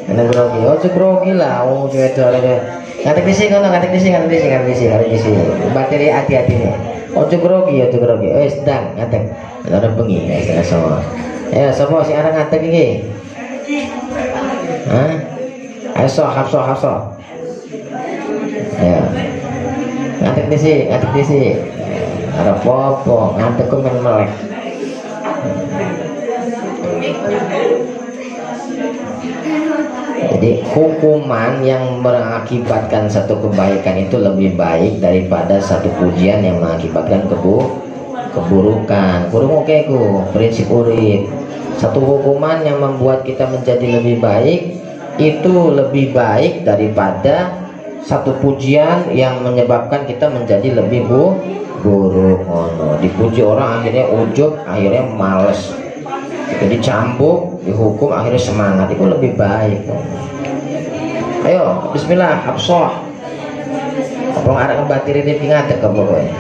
A: Bener grogi. Oh, grogi lah. Oh, wedok lho. Ngadek di sini kono, ngadek di sini. Bateri hati-hati nih. Oh, grogi. Wis ndang ngadek. Bener bengi ya sama. Ya, sapa sing arep ngadek iki? Hah? Ayo Hafsa. Ya. Ngadek di sini. Ada apa-apa, ngadek ku men melek. Jadi hukuman yang mengakibatkan satu kebaikan itu lebih baik daripada satu pujian yang mengakibatkan keburukan. Kurung oke ku prinsip urip. Satu hukuman yang membuat kita menjadi lebih baik itu lebih baik daripada satu pujian yang menyebabkan kita menjadi lebih buruk. Dipuji orang akhirnya ujub, akhirnya males. Jadi cambuk, dihukum akhirnya semangat. Itu lebih baik. Ayo, bismillah, Hafsah. Apa ada ngebatiri ini ngadek ke pokoknya.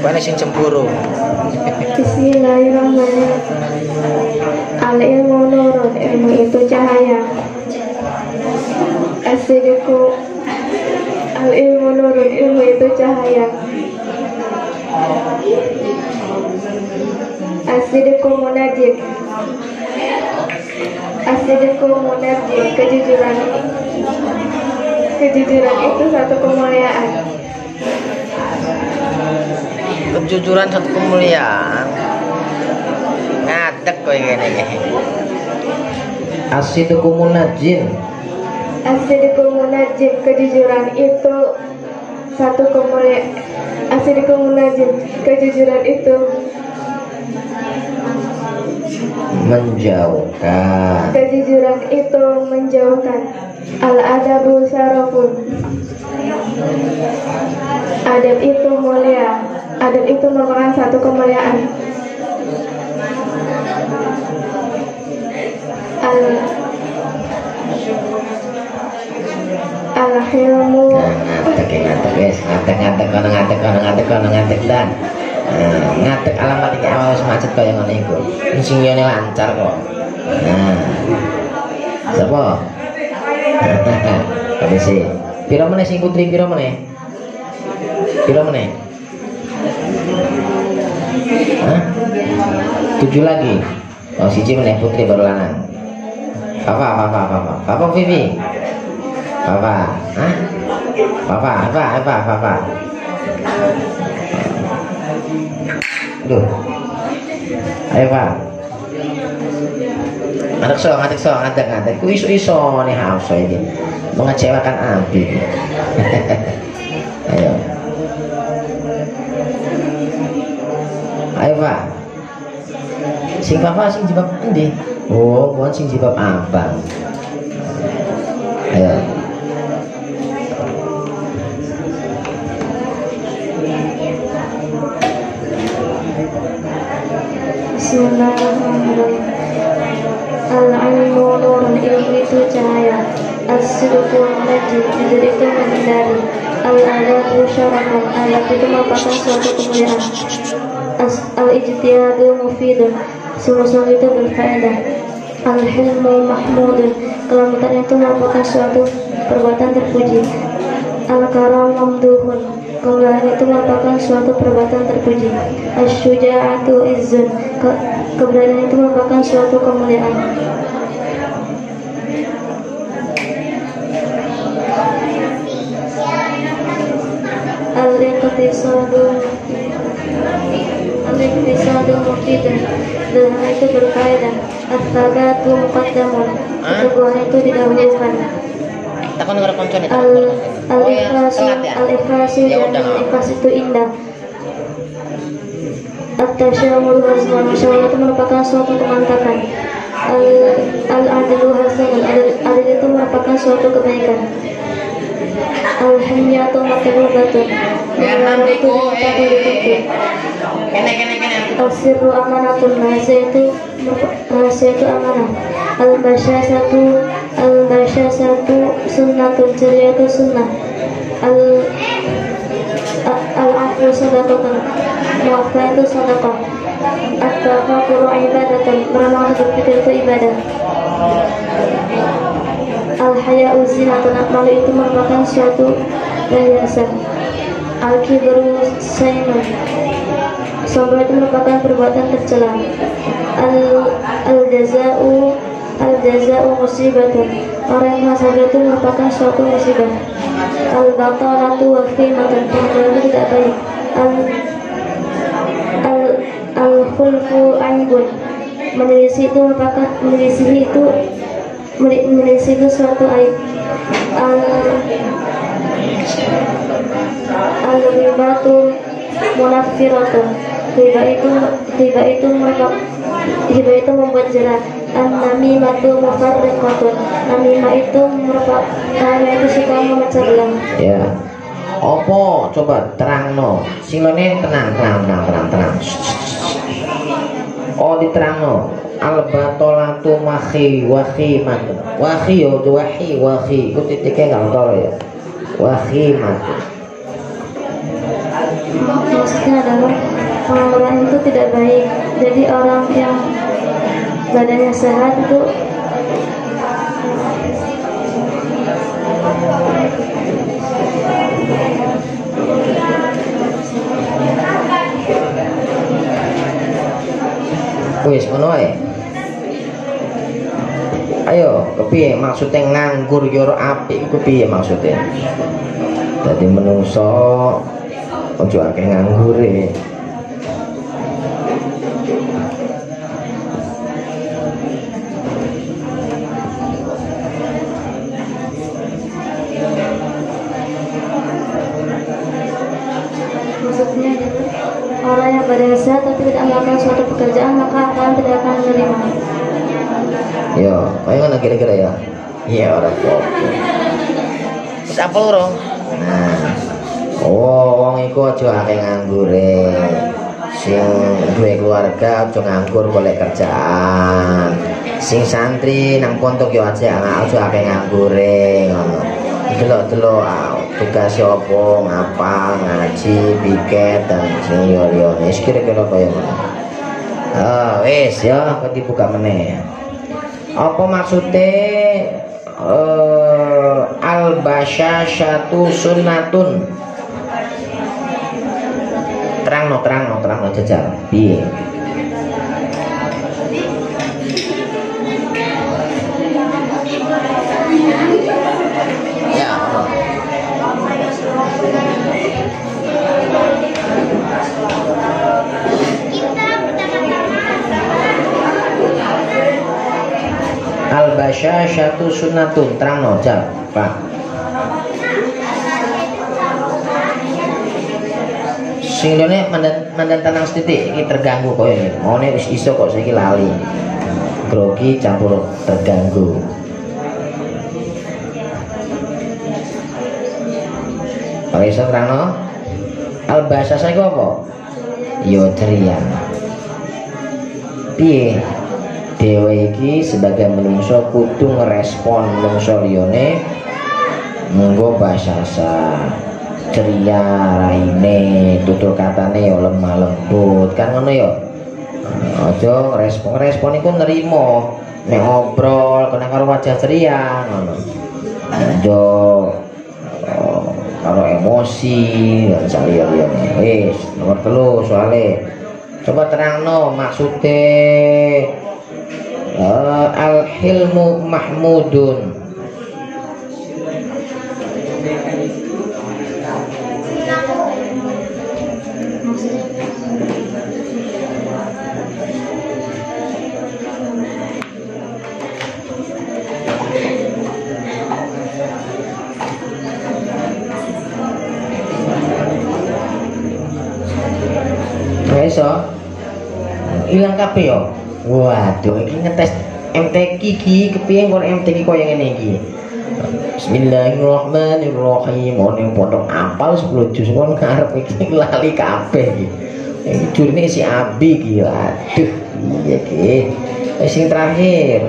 C: Mana sing cemburu?
B: Bismillahirrahmanirrahim. Al-ilmu nurun, ilmu itu cahaya. Al-ilmu nurun, ilmu itu cahaya. As-sidqu munajjid, kejujuran itu satu kemuliaan.
C: Kejujuran satu kemuliaan. Ngadek kowe ngene iki.
A: As-sidqu munajjid,
B: As-sidqul munajjid, kejujuran itu satu kemuliaan. As-sidqul munajjid, kejujuran itu
A: menjauhkan.
B: Kejujuran itu menjauhkan. Al-adabu syarafun, adab itu mulia. Adab itu merupakan satu kemuliaan. Al-hilmu,
A: ngatek dan ngatek alamat iki awal semacet kaya ngono iku. Sing ngene lancar kok. Nah. Sapa? Kabeh piro meneh sing putri piro meneh? Piro meneh? Hah? 7 lagi. Oh, siji meneh putri baru lanang. Papa Vivi. Papa, hah? Papa. Aduh. Ayo Pak. Ngatek so. Ku iso nih haus ini. Mengecewakan Abi. Ayo Pak. Sing Papa sing jibab endi? Oh, bukan sing jibab abang. Ayo.
B: Bismillahirrahmanirrahim. Al-ilmu nurun, ilmu itu cahaya. As-sidqul munajjid, jujur itu menghindari. Al-adabu syarafun, adab itu merupakan suatu kemuliaan. Al-ijtihadu mufidun, sungguh-sungguh itu berfaedah. Al-hilmu mahmudun, kelembutan itu merupakan suatu perbuatan terpuji. Al-karam mamduhun, kemuliaan itu merupakan suatu perbuatan terpuji. Asy-syuja'atu izzun, keberanian itu merupakan suatu kemuliaan. Al-iqtisadu mufidun, dalam itu berfaedah. At-tabatu muqaddamun, keteguhan itu didahulukan. Al-ikhlasu dan ikhlas itu indah. At-tasyamul hasan, masyaallah itu merupakan suatu kemantapan. Al-adlu hasan, adil itu merupakan suatu kebaikan. Al-himyatu matlubatun, kebenaran itu diminta dituntut. Al-sirru amanatun, rahasia itu amanah. Al-basyasatu sunnatun, ceria itu sunnah. Al-afu sadaqatun, maafkan itu sedekah. At-tafakuru ibadatun, merenung untuk berpikir itu ibadah. Al-haya'u zinatun, malu itu merupakan suatu perhiasan. Al-kibru sainun, sombong itu merupakan perbuatan tercela. Al-jaza'u musibatun, orang yang sabar itu merupakan suatu musibah. Al-batalatu wafimatun, kemungkinan itu tidak baik. Al-khulfu aibun, menyelisih itu suatu aib. Al-ghibatu munaffiratun, hibah itu membuat jerat. An-namimatu mufarriqatun, namimah itu suka memecah belah.
A: Ya. Opo coba terangno. Silone tenang. Oh diterangno. Al-batolatu wahimat. Wahi. Ku titiknya enggak tahu ya. Wahimat.
B: Maksudnya adalah orang itu tidak baik. Jadi orang yang badannya sehat itu
A: wis ngono ae. Ayo, kepiye maksudnya nganggur yo apik iku piye maksudnya? Dadi menungso ojo akeh nganggure.
B: mengerjakan suatu pekerjaan maka kalian tidak akan menerima.
A: Yo, kayak mana kira-kira ya? Iya orang kok.
C: Wis apa loro?
A: Nah, wong iku aja akeh nganggure. Sing duwe keluarga aja nganggur golek kerjaan. Sing santri nang pondok yo aja akeh nganggure ngono. Delok-delok tugas apa ngapa ngaji piket dan sing yo wis kira-kira kaya ngono. Wis ya kok dibuka meneh. Apa maksudnya al-basyashatu sunnatun? Terangno jajal. Piye?
C: Ya.
A: Al-basyashatu sunnatun, terangno jal, Pak. Sing lene mandan tanang setitik iki terganggu kok ini. Mone wis iso kok saiki lali. Grogi campur terganggu. Pak iso terangno? Al-basyashah iku apa? Yo ceria. Piye? Dewa iki sebagai menungso kudu ngerespon menungso liyane nganggo bahasa ceria raine tutur katane ya lemah lembut kan ngono ya. Aja ngerespon iku nerimo nek ngobrol kena karo wajah ceria ngono. Aja karo emosi dan saliyane. Wis nomor 3 soalnya coba terangno maksudnya al-hilmu mahmudun. Iso ilang kabeh yo. Waduh, ini ngetes MTQ iki kepiye kon MTQ koyo ngene iki. Bismillahirrahmanirrahim. Ono pondok apal 10 juz kon ngarep iki lali kabeh iki. Iki jurine si Abi iki. Aduh, iya iki. Sing terakhir.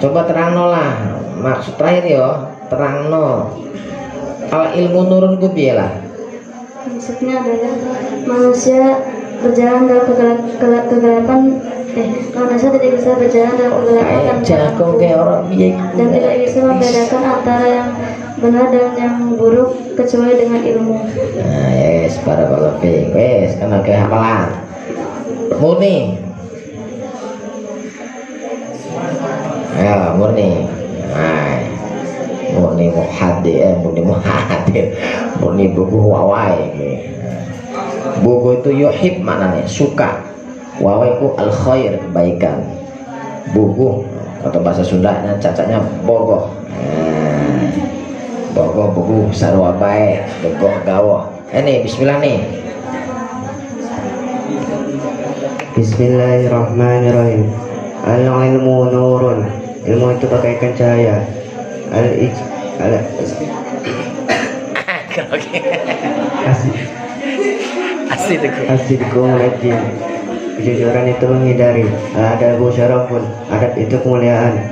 A: Coba terangno lah. Maksud terakhir yo, terangno. Al ilmu nurun ku piye lah?
B: Maksudnya adalah manusia berjalan dalam kegelapan manusia tidak bisa berjalan dalam kegelapan dan tidak bisa membedakan antara yang benar dan yang buruk kecuali dengan ilmu.
A: Nah, yes, para balapik, yes, karena kehafalan murni. Ya, murni. Nah, murni muhadir, murni buku wawai. Buku itu yuhib maknanya suka, wawai itu al khair kebaikan. Buku atau bahasa Sunda cacatnya bogoh. Bogoh buku sarwa baik, bogoh gawoh. Ini bismillah nih.
D: Bismillahirrahmanirrahim. Al-ilmu nurun. Ilmu itu bagaikan cahaya. Asidku mulajim. Kejujuran itu menghindari. Al-adabu syarafun. Adab itu kemuliaan.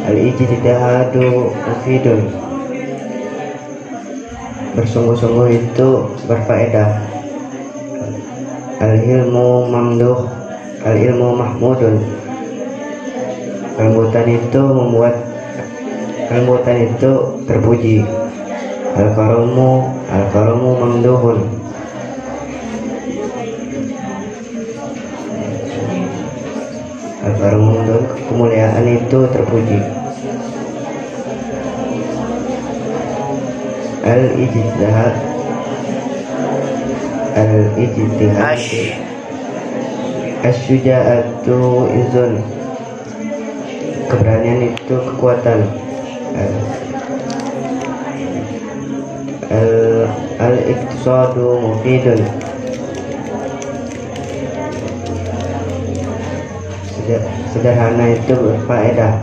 D: Al-ijtihadu mufidun. Bersungguh-sungguh itu berfaedah. Al-ilmu mamduh. Al-ilmu mahmudun. Kelembutan itu terpuji. Al-karamu mamduhun. Al-karamu mamduhun, kemuliaan itu terpuji. Al-ijtihad Asyuja'atu izun. Keberanian itu kekuatan. Al-iqtisadu mufidun. sederhana itu berfaedah.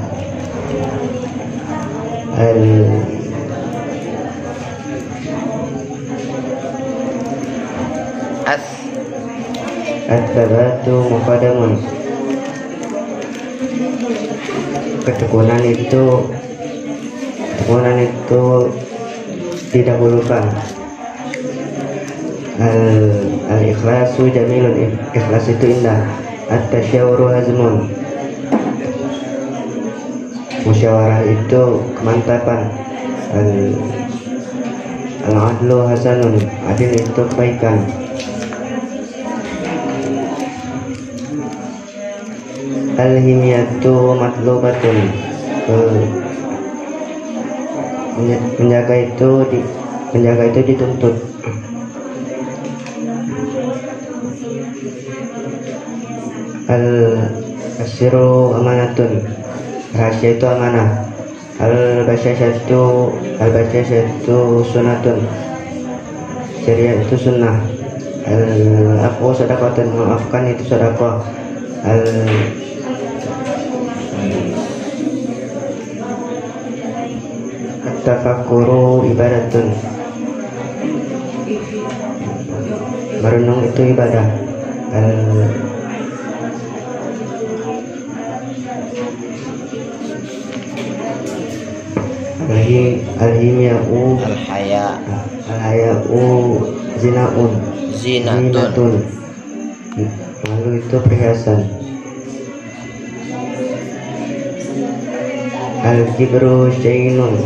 D: At-tabatu muqaddamun. Ketekunan itu didahulukan. Al-ikhlasu jamilun. Ikhlas itu indah. At-tasyawuru hazmun. Musyawarah itu kemantapan. Al-adlu hasanun. Adil itu kebaikan. Al-himyatu matlubatun. Menjaga itu dituntut. Al-asyiru amanatun. Rahasia itu amanah. Al-basyashatu sunatun. Ceria itu sunnah. Al-afwu sadaqatun. Memaafkan itu sedekah. At-tafakkuru ibadatun. Merenung itu ibadah. Al-himya'u al-haya'u zinatun. Malu itu perhiasan. Al-kibru syainun.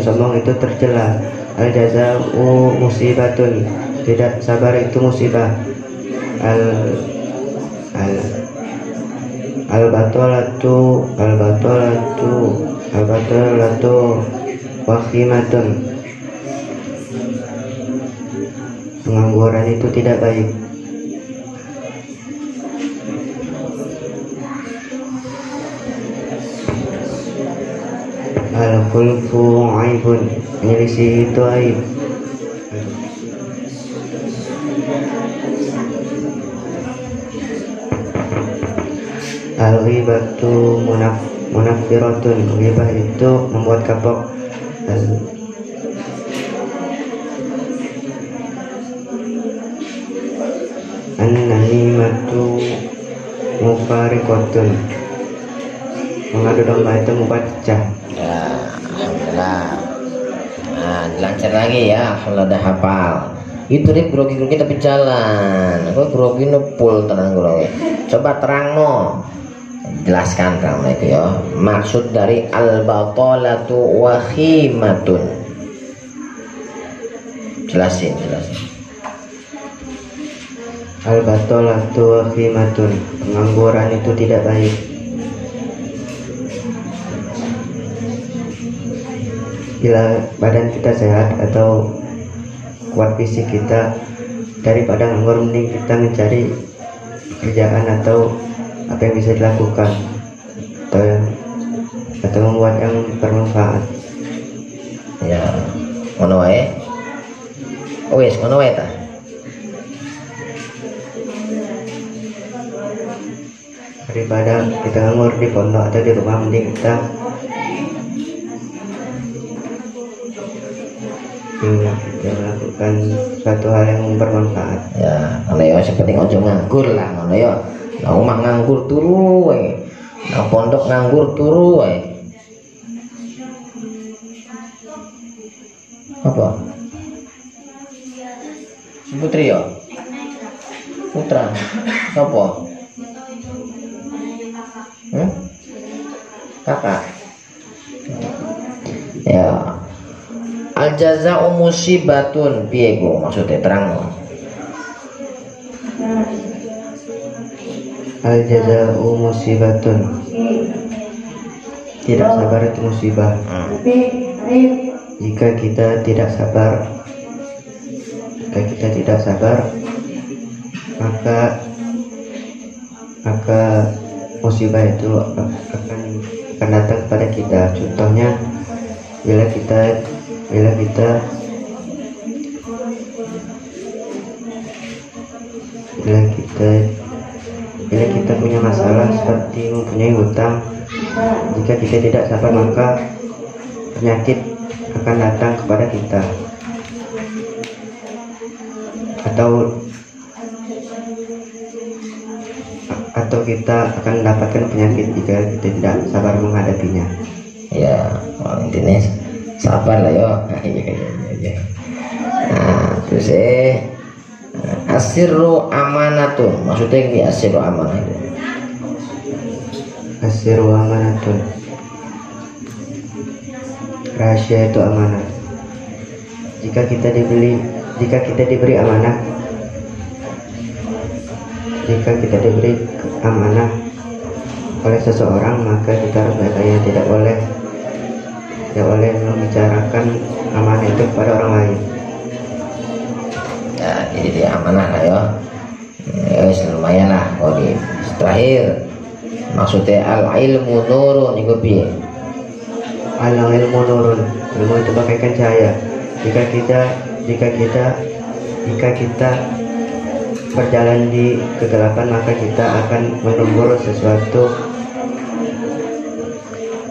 D: Sombong itu tercela. Al-jaza'u musibatun. Tidak sabar itu musibah. Al-batolatu wakhimatun. Pengangguran itu tidak baik. Al-khulfu aibun. Menyelisih itu aib. Al-ghibatu munaffiratun. Ghibah itu membuat kapok. An-namimatu mufariqatun. Mengadu domba itu membuat pecah.
A: Ya, alhamdulillah. Nah, dilancar lagi ya. Kalau udah hafal. Itu nih grogi-grogi tapi jalan. Aku grogi nepul tenang grogi. Coba terang no. Jelaskan terang itu ya. Maksud dari al-batalatu wakhimatun. Jelasin.
D: Al-batalatu wakhimatun. Pengangguran itu tidak baik. Bila badan kita sehat atau kuat fisik kita, daripada nganggur mending kita mencari pekerjaan atau apa yang bisa dilakukan atau membuat yang bermanfaat.
A: Ya, ngono wae. Wes, ngono wae ta.
D: Daripada kita nganggur di pondok atau di rumah, mending kita melakukan suatu hal yang bermanfaat.
A: Ya, ngono ya seperti ojo nganggur lah ngono ya. Nang omah nganggur turu wae. Nang pondok nganggur turu wae. Apa? Putri ya? Putra. Siapa? Kakak. Ya. Al-jaza'u musibatun. Piye go maksudnya terang.
D: Al-jaza'u musibatun. Tidak sabar itu musibah. Jika kita tidak sabar, maka musibah itu akan datang kepada kita. Contohnya bila kita kita punya masalah seperti mempunyai hutang. Jika kita tidak sabar maka penyakit akan datang kepada kita, atau kita akan mendapatkan penyakit jika kita tidak sabar menghadapinya.
A: Ya, intinya sabar lah yo. Nah, terus asirru amanatun, maksudnya ini asirru amanah itu.
D: Asirru amanatun, rahasia itu amanah. Jika kita diberi amanah, oleh seseorang, maka kita harus baik-baiknya, tidak boleh membicarakan amanah itu kepada orang lain.
A: Ya, jadi dia amanah lah ya. Lumayan lah. Oh, di terakhir maksudnya al ilmu nurun itu piye?
D: Al ilmu nurun, ilmu itu bagaikan cahaya. Jika kita berjalan di kegelapan, maka kita akan menegur sesuatu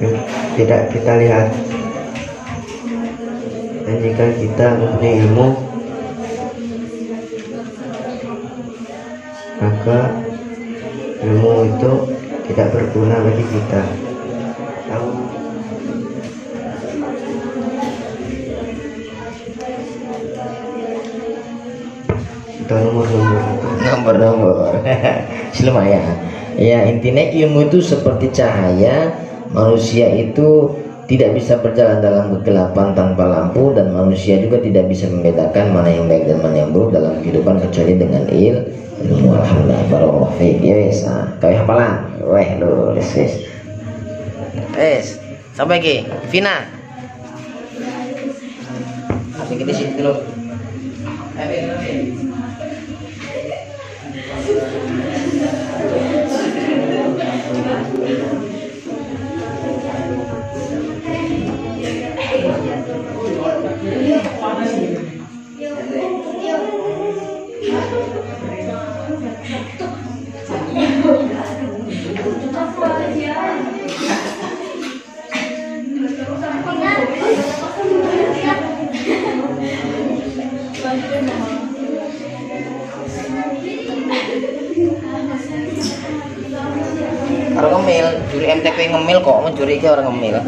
D: yang tidak kita lihat. Dan jika kita mempunyai ilmu, maka ilmu itu tidak berguna bagi kita.
A: Nomor lumayan ya. Intinya ilmu itu seperti cahaya. Manusia itu tidak bisa berjalan dalam kegelapan tanpa lampu, dan manusia juga tidak bisa membedakan mana yang baik dan mana yang buruk dalam kehidupan kecuali dengan ilmu. Alhamdulillah, barakallahu fiik. Yes, kau hafalan
C: sampai lagi Vina
A: asik di sini dulu.
C: orang ngemil, juri MTQ ngemil kok, juri iki orang ngemil.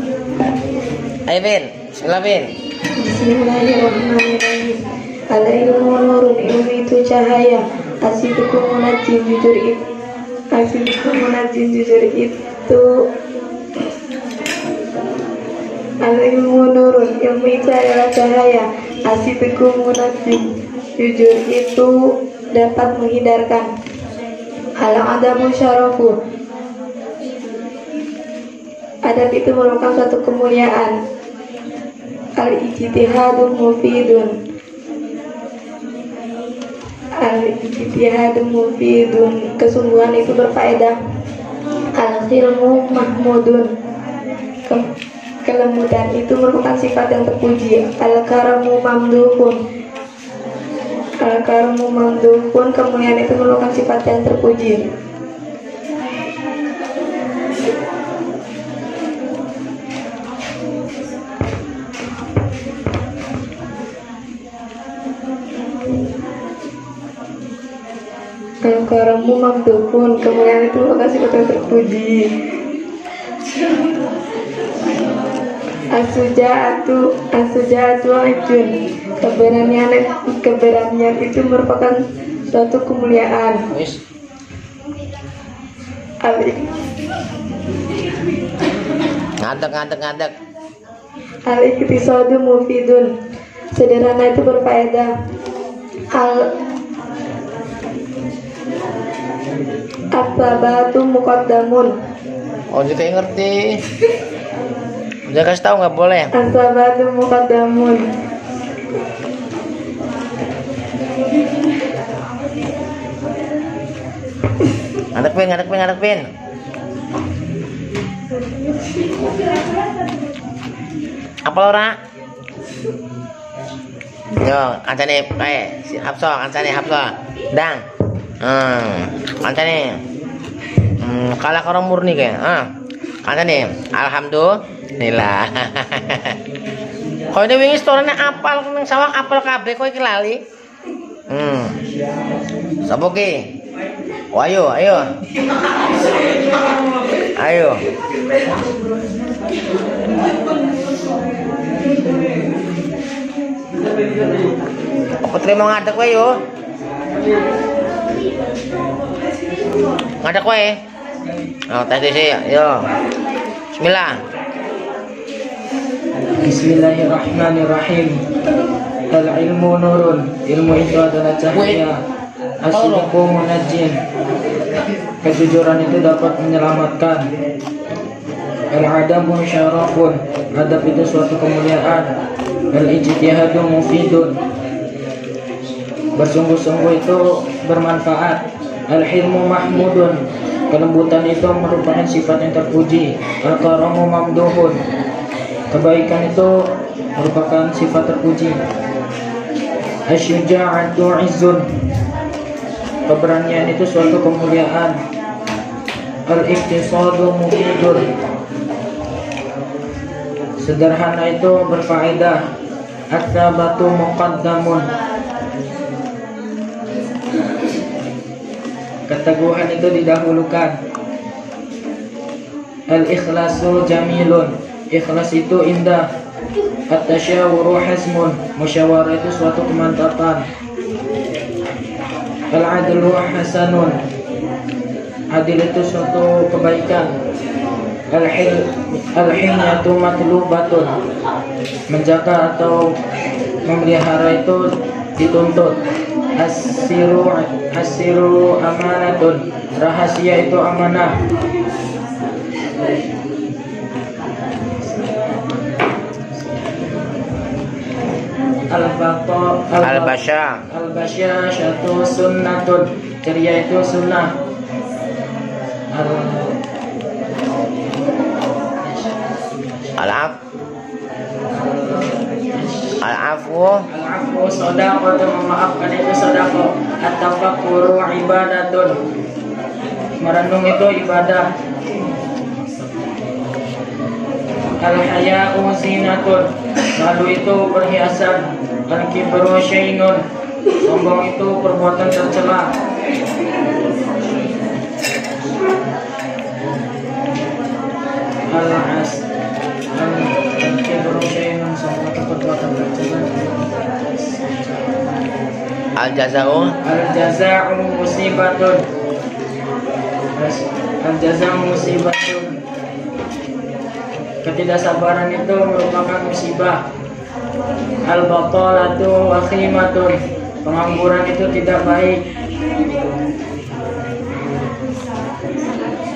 C: Ayo Vin, bismillah Vin.
B: Bismillahirrahmanirrahim. Al ilmu nurun, ilmu itu cahaya. Asidukum munajjim, jujur itu. Al ilmu nurun, ilmu itu adalah cahaya. Asidukum munajjim, jujur itu dapat menghindarkan. Al adabu syarafu, adab itu merupakan suatu kemuliaan. Al-ijtihadu mufidun, kesungguhan itu berfaedah. Al-khilmu mahmudun, kelembutan itu merupakan sifat yang terpuji. Al-karamu mamduhun, kemuliaan itu merupakan sifat yang terpuji. Al-karamu mamduhun, kemuliaan itu merupakan sifat yang terpuji. As-suja'atu ajun, keberanian itu merupakan suatu kemuliaan.
C: Ngadek.
B: Al-iqtisadu mufidun, sederhana itu berfaedah. As-sabatu muqaddamun.
C: Oh, juga ngerti. Udah kasih tahu nggak boleh.
B: As-sabatu muqaddamun.
C: Ngadek pin. Apa ora? Yo, kancane si Hafsa. Dang. Kancane. Kalah orang murni kayak. Kata nih, alhamdulillah. Kau ini wingi storenya apal nang sawang apal kabeh kau iki lali. Sapa ki? Oh, ayo. Apa terima ngadek kowe yo? Ngadek kowe. Oh, tes dhisik yo. Bismillah.
E: Bismillahirrahmanirrahim. Al-ilmu nurun. Ilmu itu adalah cahaya. As-sidqu munajjin. Kejujuran itu dapat menyelamatkan. Al-adabu syarafun. Adab itu suatu kemuliaan. Al-ijtihadu mufidun. Bersungguh-sungguh itu bermanfaat. Al-hilmu mahmudun. Kelembutan itu merupakan sifat yang terpuji. Al-karamu mamduhun. Kebaikan itu merupakan sifat terpuji. Asyuja'atu izzun. Keberanian itu suatu kemuliaan. Al-iqtisadu mufidun. Sederhana itu berfaedah. At-tabatu muqaddamun. Keteguhan itu didahulukan. Al-ikhlasu jamilun. Ikhlas itu indah. At-tasyawuru hasmun. Musyawarah itu suatu kemantapan. Al-adlu hasanun. Adil itu suatu kebaikan. Al-hinyatu matlubatun. Menjaga atau memelihara itu dituntut. Asiru amanatun. Rahasia itu amanah. Al-basya syatu sunnatun. Ceria itu sunnah.
C: Al-afwu
E: shadaqah, memaafkan itu shadaqah. At-tafakkuru ibadatun. Merenung itu ibadah. Al-haya'u zinatun. Malu itu perhiasan. Al-kibru syainun. Sombong itu perbuatan tercela. Al-kibru syainun. Sombong itu perbuatan tercela.
C: Al-jaza'u
E: musibatun. Al-jaza'u musibatun. Ketidaksabaran itu merupakan musibah. Al-batalatu wakhimatun. Pengangguran itu tidak baik.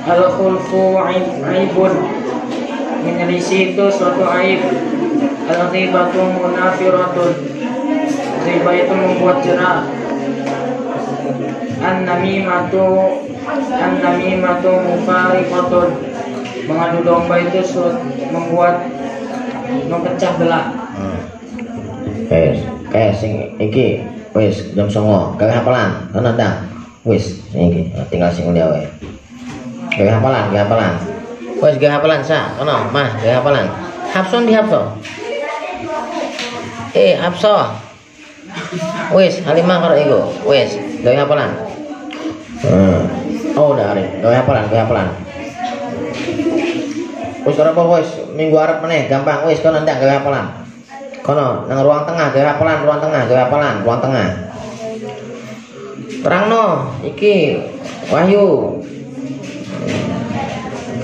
E: Al-khulfu aibun. Menyelisih itu suatu aib. Al-ghibatu munafiratun. Ghibah itu membuat jerah. An-namimatu mufariqatun. Mengadu domba itu memecah belah.
A: Sing iki wis jam 09.00 gawe hafalan ana ndak wis iki tinggal sing mulia wae gawe hafalan wis gawe hafalan sa ono mah gawe hafalan Hafson di Hafso Hafso wis Halimah karo iku wis gawe hafalan udah arep gawe hafalan wis ora apa wis minggu arep meneh gampang wis kono ndak gawe hafalan kono nang ruang tengah gawe hafalan ruang tengah terangno iki Wahyu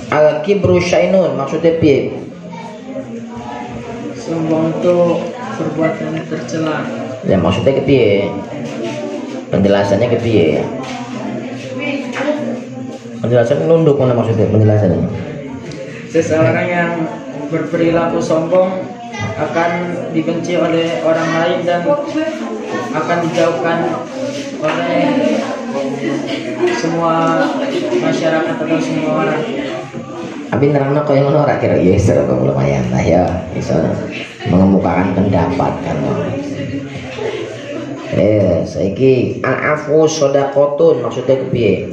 A: al-kibru syainun maksudnya piye?
E: Sombong itu perbuatan tercela.
A: Ya maksudnya kepiye? Penjelasannya kepiye? Penjelasan nunduk mana maksudnya penjelasannya?
E: Seseorang yang berperilaku sombong akan dibenci oleh orang lain dan akan dijauhkan oleh semua masyarakat atau semua orang.
A: Tapi nerangno koyo ngono ora kira ya iso kok lumayan lah ya iso mengemukakan pendapat kan. Saiki al-afwu shadaqatun maksudnya kepiye?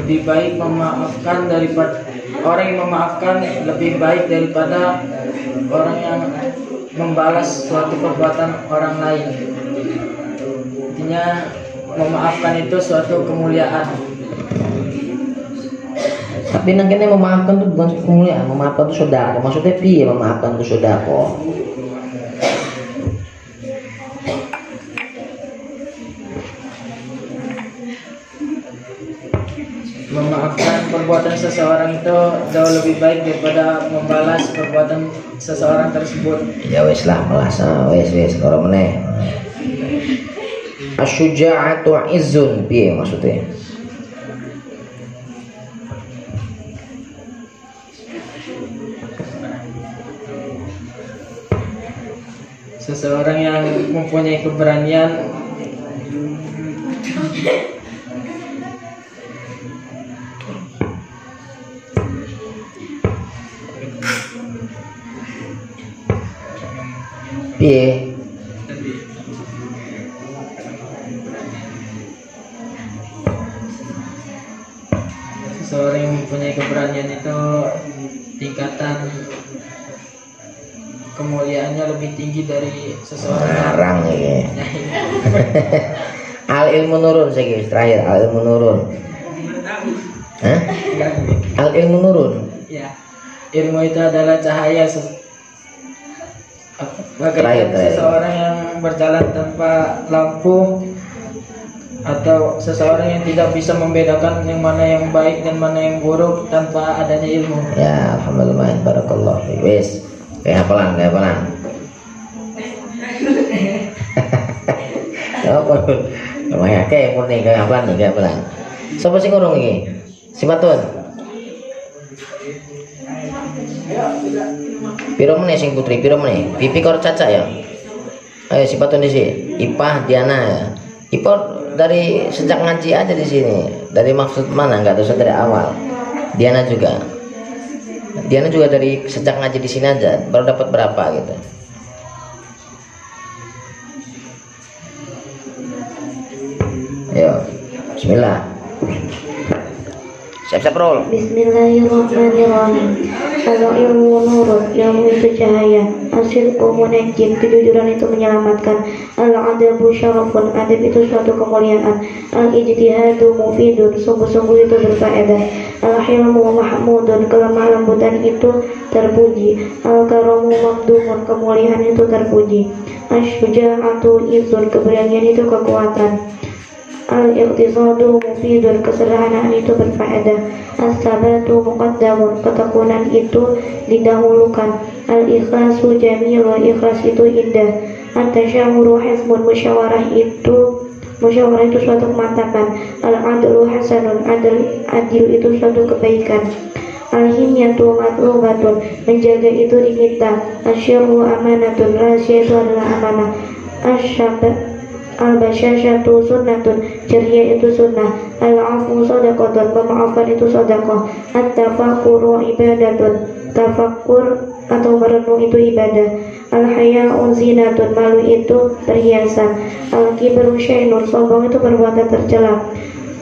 E: lebih baik memaafkan daripada orang yang memaafkan lebih baik daripada orang yang membalas suatu perbuatan orang lain. Intinya memaafkan itu suatu kemuliaan.
A: Tapi nangkene memaafkan itu bukan kemuliaan, memaafkan itu sedekah. Maksudnya piye memaafkan itu sedekah?
E: Memaafkan perbuatan seseorang itu jauh lebih baik daripada membalas perbuatan seseorang tersebut.
A: Ya wis lah melas, wis ora meneh. Asyuja'atu izzun piye maksudnya?
E: Seseorang yang mempunyai keberanian
A: Piye?
E: seseorang yang mempunyai keberanian itu tingkatan kemuliaannya lebih tinggi dari seseorang
A: Larang iki. Al ilmu nurun saiki terakhir, al ilmu nurun. Hah? Al ilmu nurun.
E: Ya, ilmu itu adalah cahaya. Bagaimana seseorang yang berjalan tanpa lampu atau seseorang yang tidak bisa membedakan yang mana yang baik dan mana yang buruk tanpa adanya ilmu.
A: Ya, alhamdulillah, barakallah. Wis. Kayak hafalan. Apa? Lumayan kayak murni kayak hafalan. Sapa sing ngurung iki? Simatun. Piro meneh sing putri, piro meneh? Pipi karo Caca ya. Ayo Simatun di sini. Ipah Diana ya. Ipah dari sejak ngaji aja di sini. Dari maksud mana? Enggak tahu dari awal. Diana juga dari sejak ngaji di sini aja baru dapat berapa gitu. Ayo, bismillah. Siap-siap roll.
B: Bismillahirrahmanirrahim. Kalau ilmu nurun, ilmu itu cahaya. Asilku munajjim, kejujuran itu menyelamatkan. Al-adabu syarafun, adab itu suatu kemuliaan. Al-ijtihadu mufidun, sungguh-sungguh itu berfaedah. Al-hilmu mahmudun, kelemah lembutan itu terpuji. Al-karamu mamdumun, kemuliaan itu terpuji. Asyuja'atu izun, keberanian itu kekuatan. Al-iqtisadu mufidun, kesederhanaan itu berfaedah. As-sabatu muqaddamun, ketekunan itu didahulukan. Al-ikhlasu jamilun, ikhlas itu indah. At-tasyawuru hismun, musyawarah itu suatu kemantapan. Al-adlu hasanun, adil itu suatu kebaikan. Al-himyatu matlubatun, menjaga itu diminta. Asyirru amanatun, rahasia itu adalah amanah. Al-basyashatu sunnatun, ceria itu sunnah. Al-afu sadaqatun, memaafkan itu sedekah. At-tafakkuru ibadatun, tafakkur atau merenung itu ibadah. Al-haya'u zinatun, malu itu perhiasan. Al-kibru syainun, sombong itu perbuatan tercela.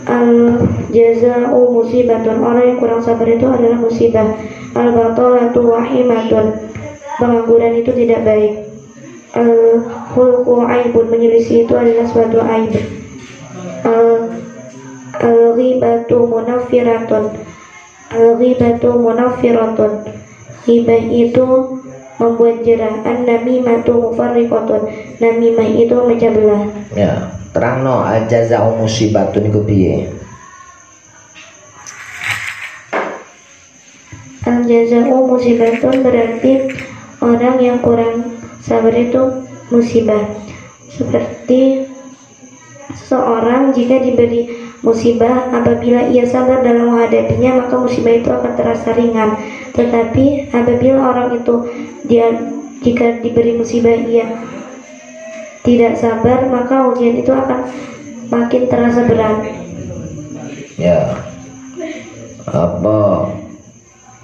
B: Al-jaza'u musibatun, orang yang kurang sabar itu adalah musibah. Al-batolatu wahimatun, pengangguran itu tidak baik. Al-hulqu aibun, menyelisih itu adalah suatu aib. Al-ghibatu munaffiratun, ghibah itu membuat jerah. An-namimatu mufarriqatun, namimah itu memecah belah.
A: Ya, terangno al-jaza'u musibatun iku piye?
B: Al-jaza'u musibatun berarti orang yang kurang sabar itu musibah. Seperti seseorang jika diberi musibah, apabila ia sabar dalam menghadapinya, maka musibah itu akan terasa ringan. Tetapi apabila orang itu jika diberi musibah ia tidak sabar, maka ujian itu akan makin terasa berat.
A: Ya. Apa?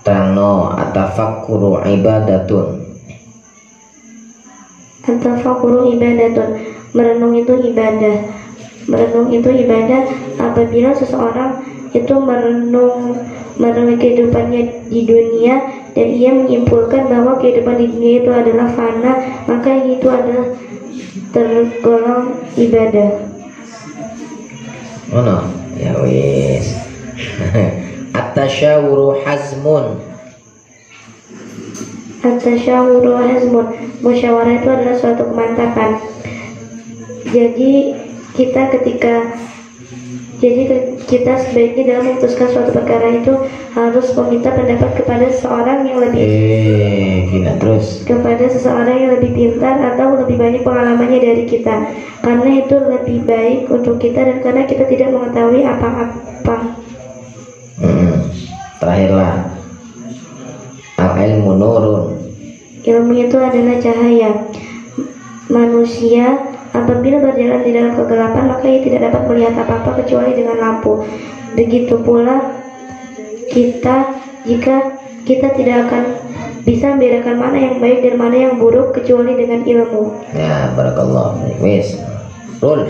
A: Terangno atafakkuru ibadatun.
B: At-tafakkuru ibadatun, merenung itu ibadah. Merenung itu ibadah apabila seseorang itu merenungi kehidupannya di dunia, dan ia menyimpulkan bahwa kehidupan di dunia itu adalah fana, maka itu adalah tergolong ibadah.
A: Oh no, ya wis. At-tasyawuru hazmun.
B: At-tasyawuru hazmun. Musyawarah itu adalah suatu kemantapan. Jadi kita sebaiknya dalam memutuskan suatu perkara itu harus meminta pendapat kepada seseorang yang lebih kepada seseorang yang lebih pintar atau lebih banyak pengalamannya dari kita, karena itu lebih baik untuk kita dan karena kita tidak mengetahui apa-apa.
A: Terakhirlah, al-ilmu nurun.
B: Ilmu itu adalah cahaya. Manusia apabila berjalan di dalam kegelapan, maka ia tidak dapat melihat apa-apa kecuali dengan lampu. Begitu pula jika kita tidak akan bisa membedakan mana yang baik dan mana yang buruk kecuali dengan ilmu.
A: Ya, barakallah. Wis. Rul.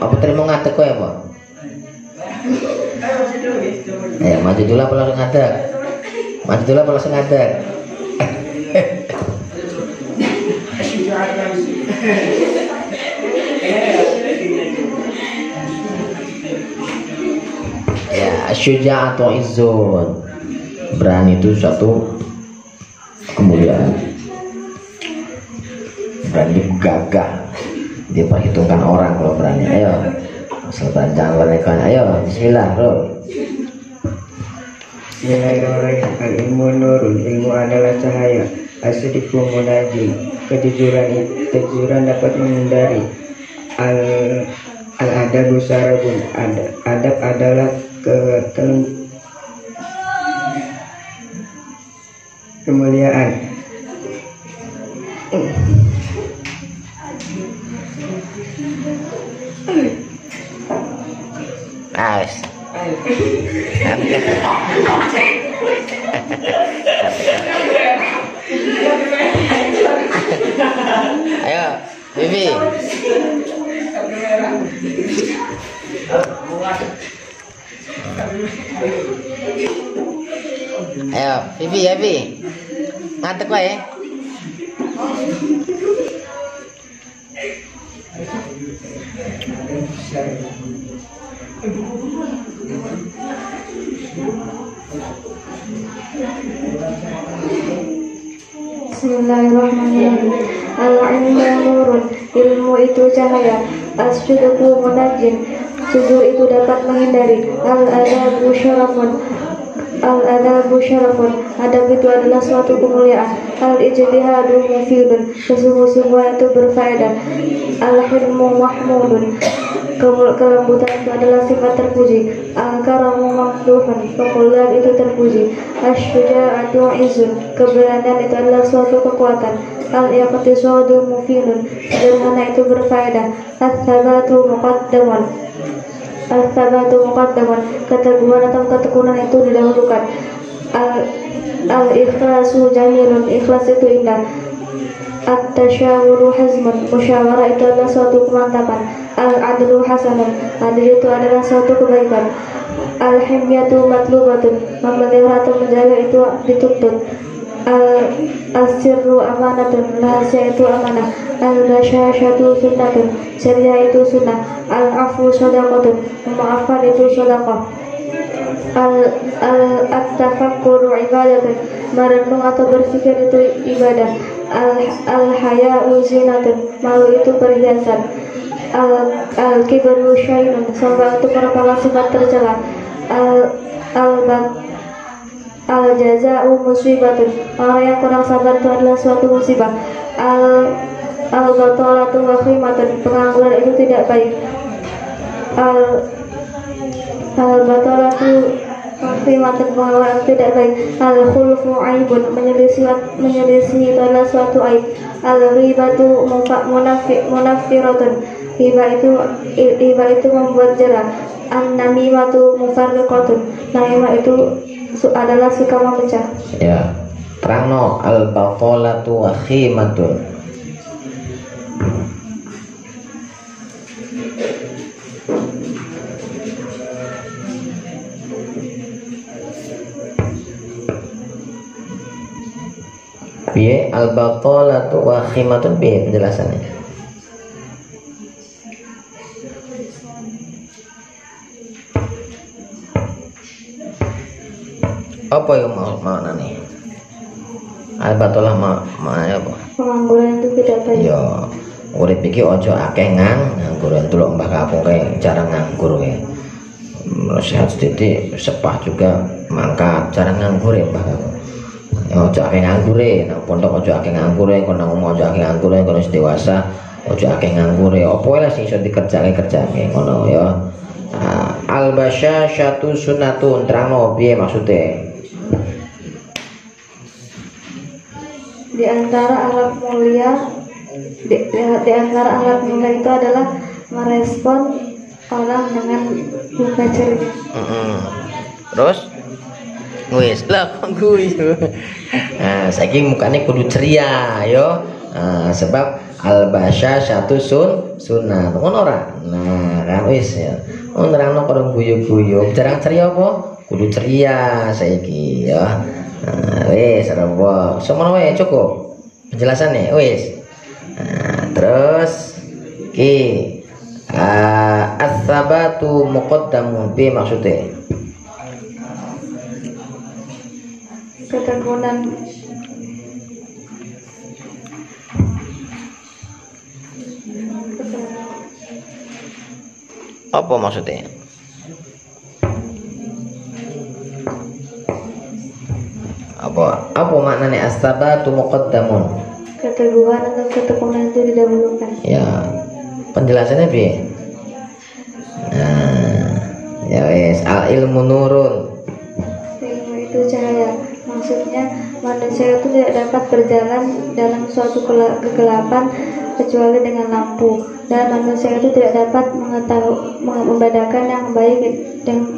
A: Apa terima ngatek kowe apa? Maju dulu apa langsung ngatek? Maju dulu apa langsung ngatek? Ya, syuja'atu izzun. Berani itu suatu kemuliaan. Berani gagah. Dia perhitungkan orang kalau berani. Ayo, jangan berlebihan. Ayo, bismillah, bro.
D: Bismillahirrahmanirrahim. Al-ilmu nurun, ilmu adalah cahaya. As-sidqu munajim, kejujuran dapat menghindari. Al-adabu syarabun, adab adalah kemuliaan.
A: Nice. Ayo, Vivi. Ayo, Vivi ya, Vi. Ngantuk wae.
B: Bismillahirrahmanirrahim. Al-ilmu nurun, ilmu itu cahaya. As-sidqu munajjin, jujur itu dapat menghindari. Al-adabu syarafun, adab itu adalah suatu kemuliaan. Al-ijtihadu mufidun, sesungguh-sungguhnya itu berfaedah. Al-hilmu mahmudun, kelembutan itu adalah sifat terpuji. Al-karamu mamduhun, kemuliaan itu terpuji. Asy-syuja'atu izzun, keberanian itu adalah suatu kekuatan. Al-iqtisadu mufidun, sederhana itu berfaedah. As-sabatu muqaddaman, keteguhan atau ketekunan itu didahulukan. Al-ikhlasu jamilun, ikhlas itu indah. At-tasyawuru hazmun, musyawarah itu adalah suatu kemantapan. Al-adlu hasanun, adil itu adalah suatu kebaikan. Al-himyatu matlubatun, memelihara atau menjaga itu dituntut. Al-sirru amanatun, rahasia itu amanah. Al-basyashatu sunnatun, ceria itu sunnah. Al-afu shadaqatun, memaafkan itu shadaqah. Al-tafakkuru ibadatun, merenung atau berpikir itu ibadah. Al-haya'u zinatun, malu itu perhiasan. Al-kibru syainun, sombong itu merupakan sifat tercela. Al-jaza'u musibatun, orang yang kurang sabar itu adalah suatu musibah. Al-batalatu wakhimatun, pengangguran itu tidak baik. Al-batalatu wakhimatun, pengangguran itu tidak baik. Al-khulfu aibun, menyelisih itu adalah suatu aib. Al-ribatu munaffiratun, riba itu membuat jerah. An-namimatu mufarriqatun, namimah itu adalah suka memecah.
A: Ya, terangno al-batalatu wakhimatun.
C: Piye al-batalatu wa khimatun, piye penjelasannya? Apa yang mau maknanya? Al-batalah maknanya apa?
B: Pengangguran itu tidak baik.
C: Ya, urip iki aja akeh nganggur, delok mbah kampung kae jarang nganggur kae. Sehat sedikit, sepah juga mangkat, jarang nganggur ya mbah kampung. Ya aja akeh nganggur nang pondok, aja akeh nganggur kono nang omah, aja akeh nganggur kono wis dewasa, aja akeh nganggur. Apa wae lah sing iso dikerjake ngono ya. Al-basyasyatu sunnatun, terangno piye maksude?
B: Di antara akhlak mulia di antara akhlak mulia itu adalah merespon orang dengan muka ceria.
C: Terus wis lah kok guyu. Nah, saiki mukane kudu ceria yo. Sebab al-basyasyatu sunnah. Ngono ora? Nah, kan wis ya. Nerangno karo guyu-guyu. Jarang ceria apa? Kudu ceria saiki ya. Nah, wis apa? Semono wae cukup penjelasannya wis. Nah, terus as-sabatu muqaddamun, bi maksudnya
B: Ketekunan
C: apa maksudnya? Apa maknanya as-sabatu muqaddamun?
B: keteguhan atau ketekunan itu didahulukan.
C: Ya, penjelasannya bi. Nah, ya wes, al ilmu nurun.
B: Ilmu itu cahaya. Maksudnya manusia itu tidak dapat berjalan dalam suatu kegelapan kecuali dengan lampu, dan manusia itu tidak dapat membedakan yang baik dan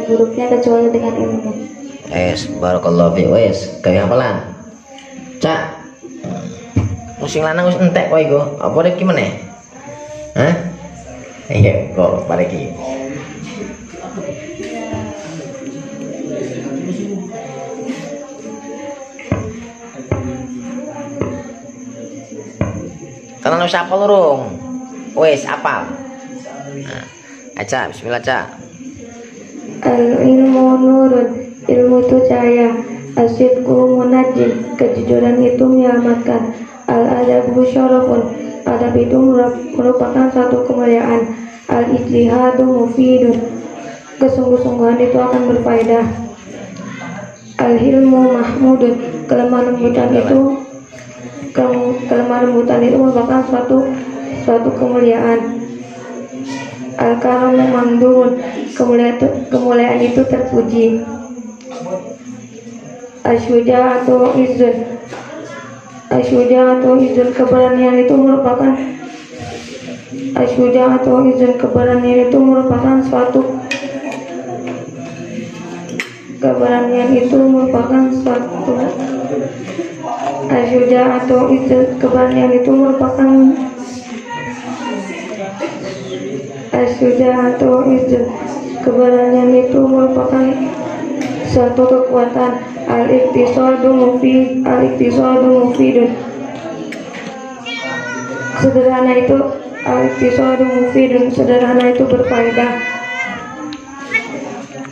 B: buruknya kecuali dengan ilmu.
C: Wes, barakallahu fi wes. Kayak apa lah? Cak. Musing lanang wis entek kowe iku. Apa rek ki meneh? Hah? Iya, kok barek iki. Tenan wis apal urung? Wis apal. Nah, aja bismillah, Cak.
B: Al-ilmu nurun, ilmu itu cahaya. Asyidku munajjih, kejujuran itu menyelamatkan. Al-adabu syarafun, adab itu merupakan satu kemuliaan. Al-ijtihadu mufidun, kesungguh-sungguhan itu akan berfaedah. Al-hilmu mahmudun, kelemah lembutan itu merupakan suatu kemuliaan. Al-karamu mamduhun, kemuliaan itu terpuji. Asyuja'atu izun, keberanian itu merupakan suatu suatu kekuatan. Al-iktisadu mufidun, sederhana itu berfaedah.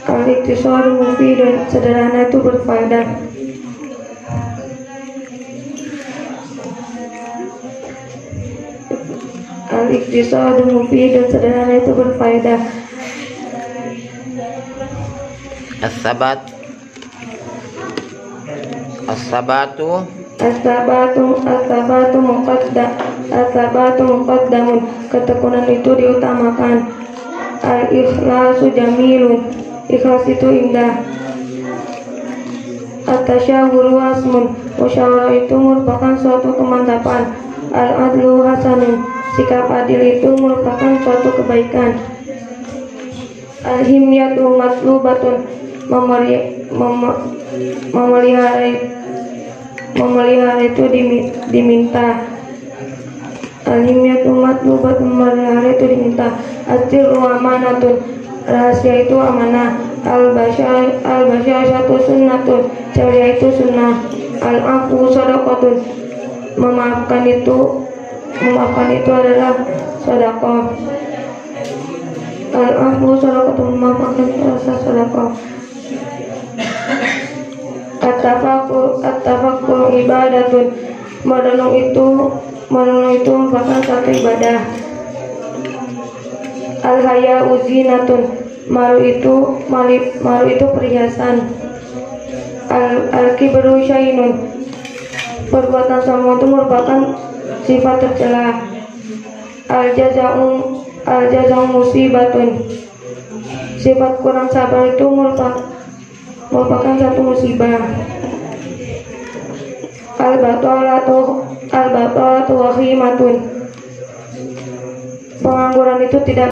B: Al-iktisadu mufidun, sederhana itu berfaedah. Al-iktisadu mufidun, sederhana itu berfaedah. As-sabatu muqaddamun, ketekunan itu diutamakan. Al-ikhlasu jamilun, ikhlas itu indah. At-tasyawuru asmun, musyawarah itu merupakan suatu kemantapan. Al-adlu hasanun, sikap adil itu merupakan suatu kebaikan. Al-himyatu matlubatun, memelihara itu diminta. Al-himyatu matlubatun, memelihara itu diminta. As-sirru amanatun, rahasia itu amanah. Al-basyashatu sunnatun, ceria itu sunnah. Al-afu shadaqatun, memaafkan itu adalah sedekah. Al-afu shadaqatun, memaafkan itu adalah sedekah. At-tafakkur ibadatun, merenung itu merupakan satu ibadah. Al-haya'u zinatun, malu itu perhiasan. Al-kibru syainun, perbuatan sombong itu merupakan sifat tercela. Al-jaza'u musibatun, sifat kurang sabar itu merupakan satu musibah. Al-batalatu wahimatun, pengangguran itu tidak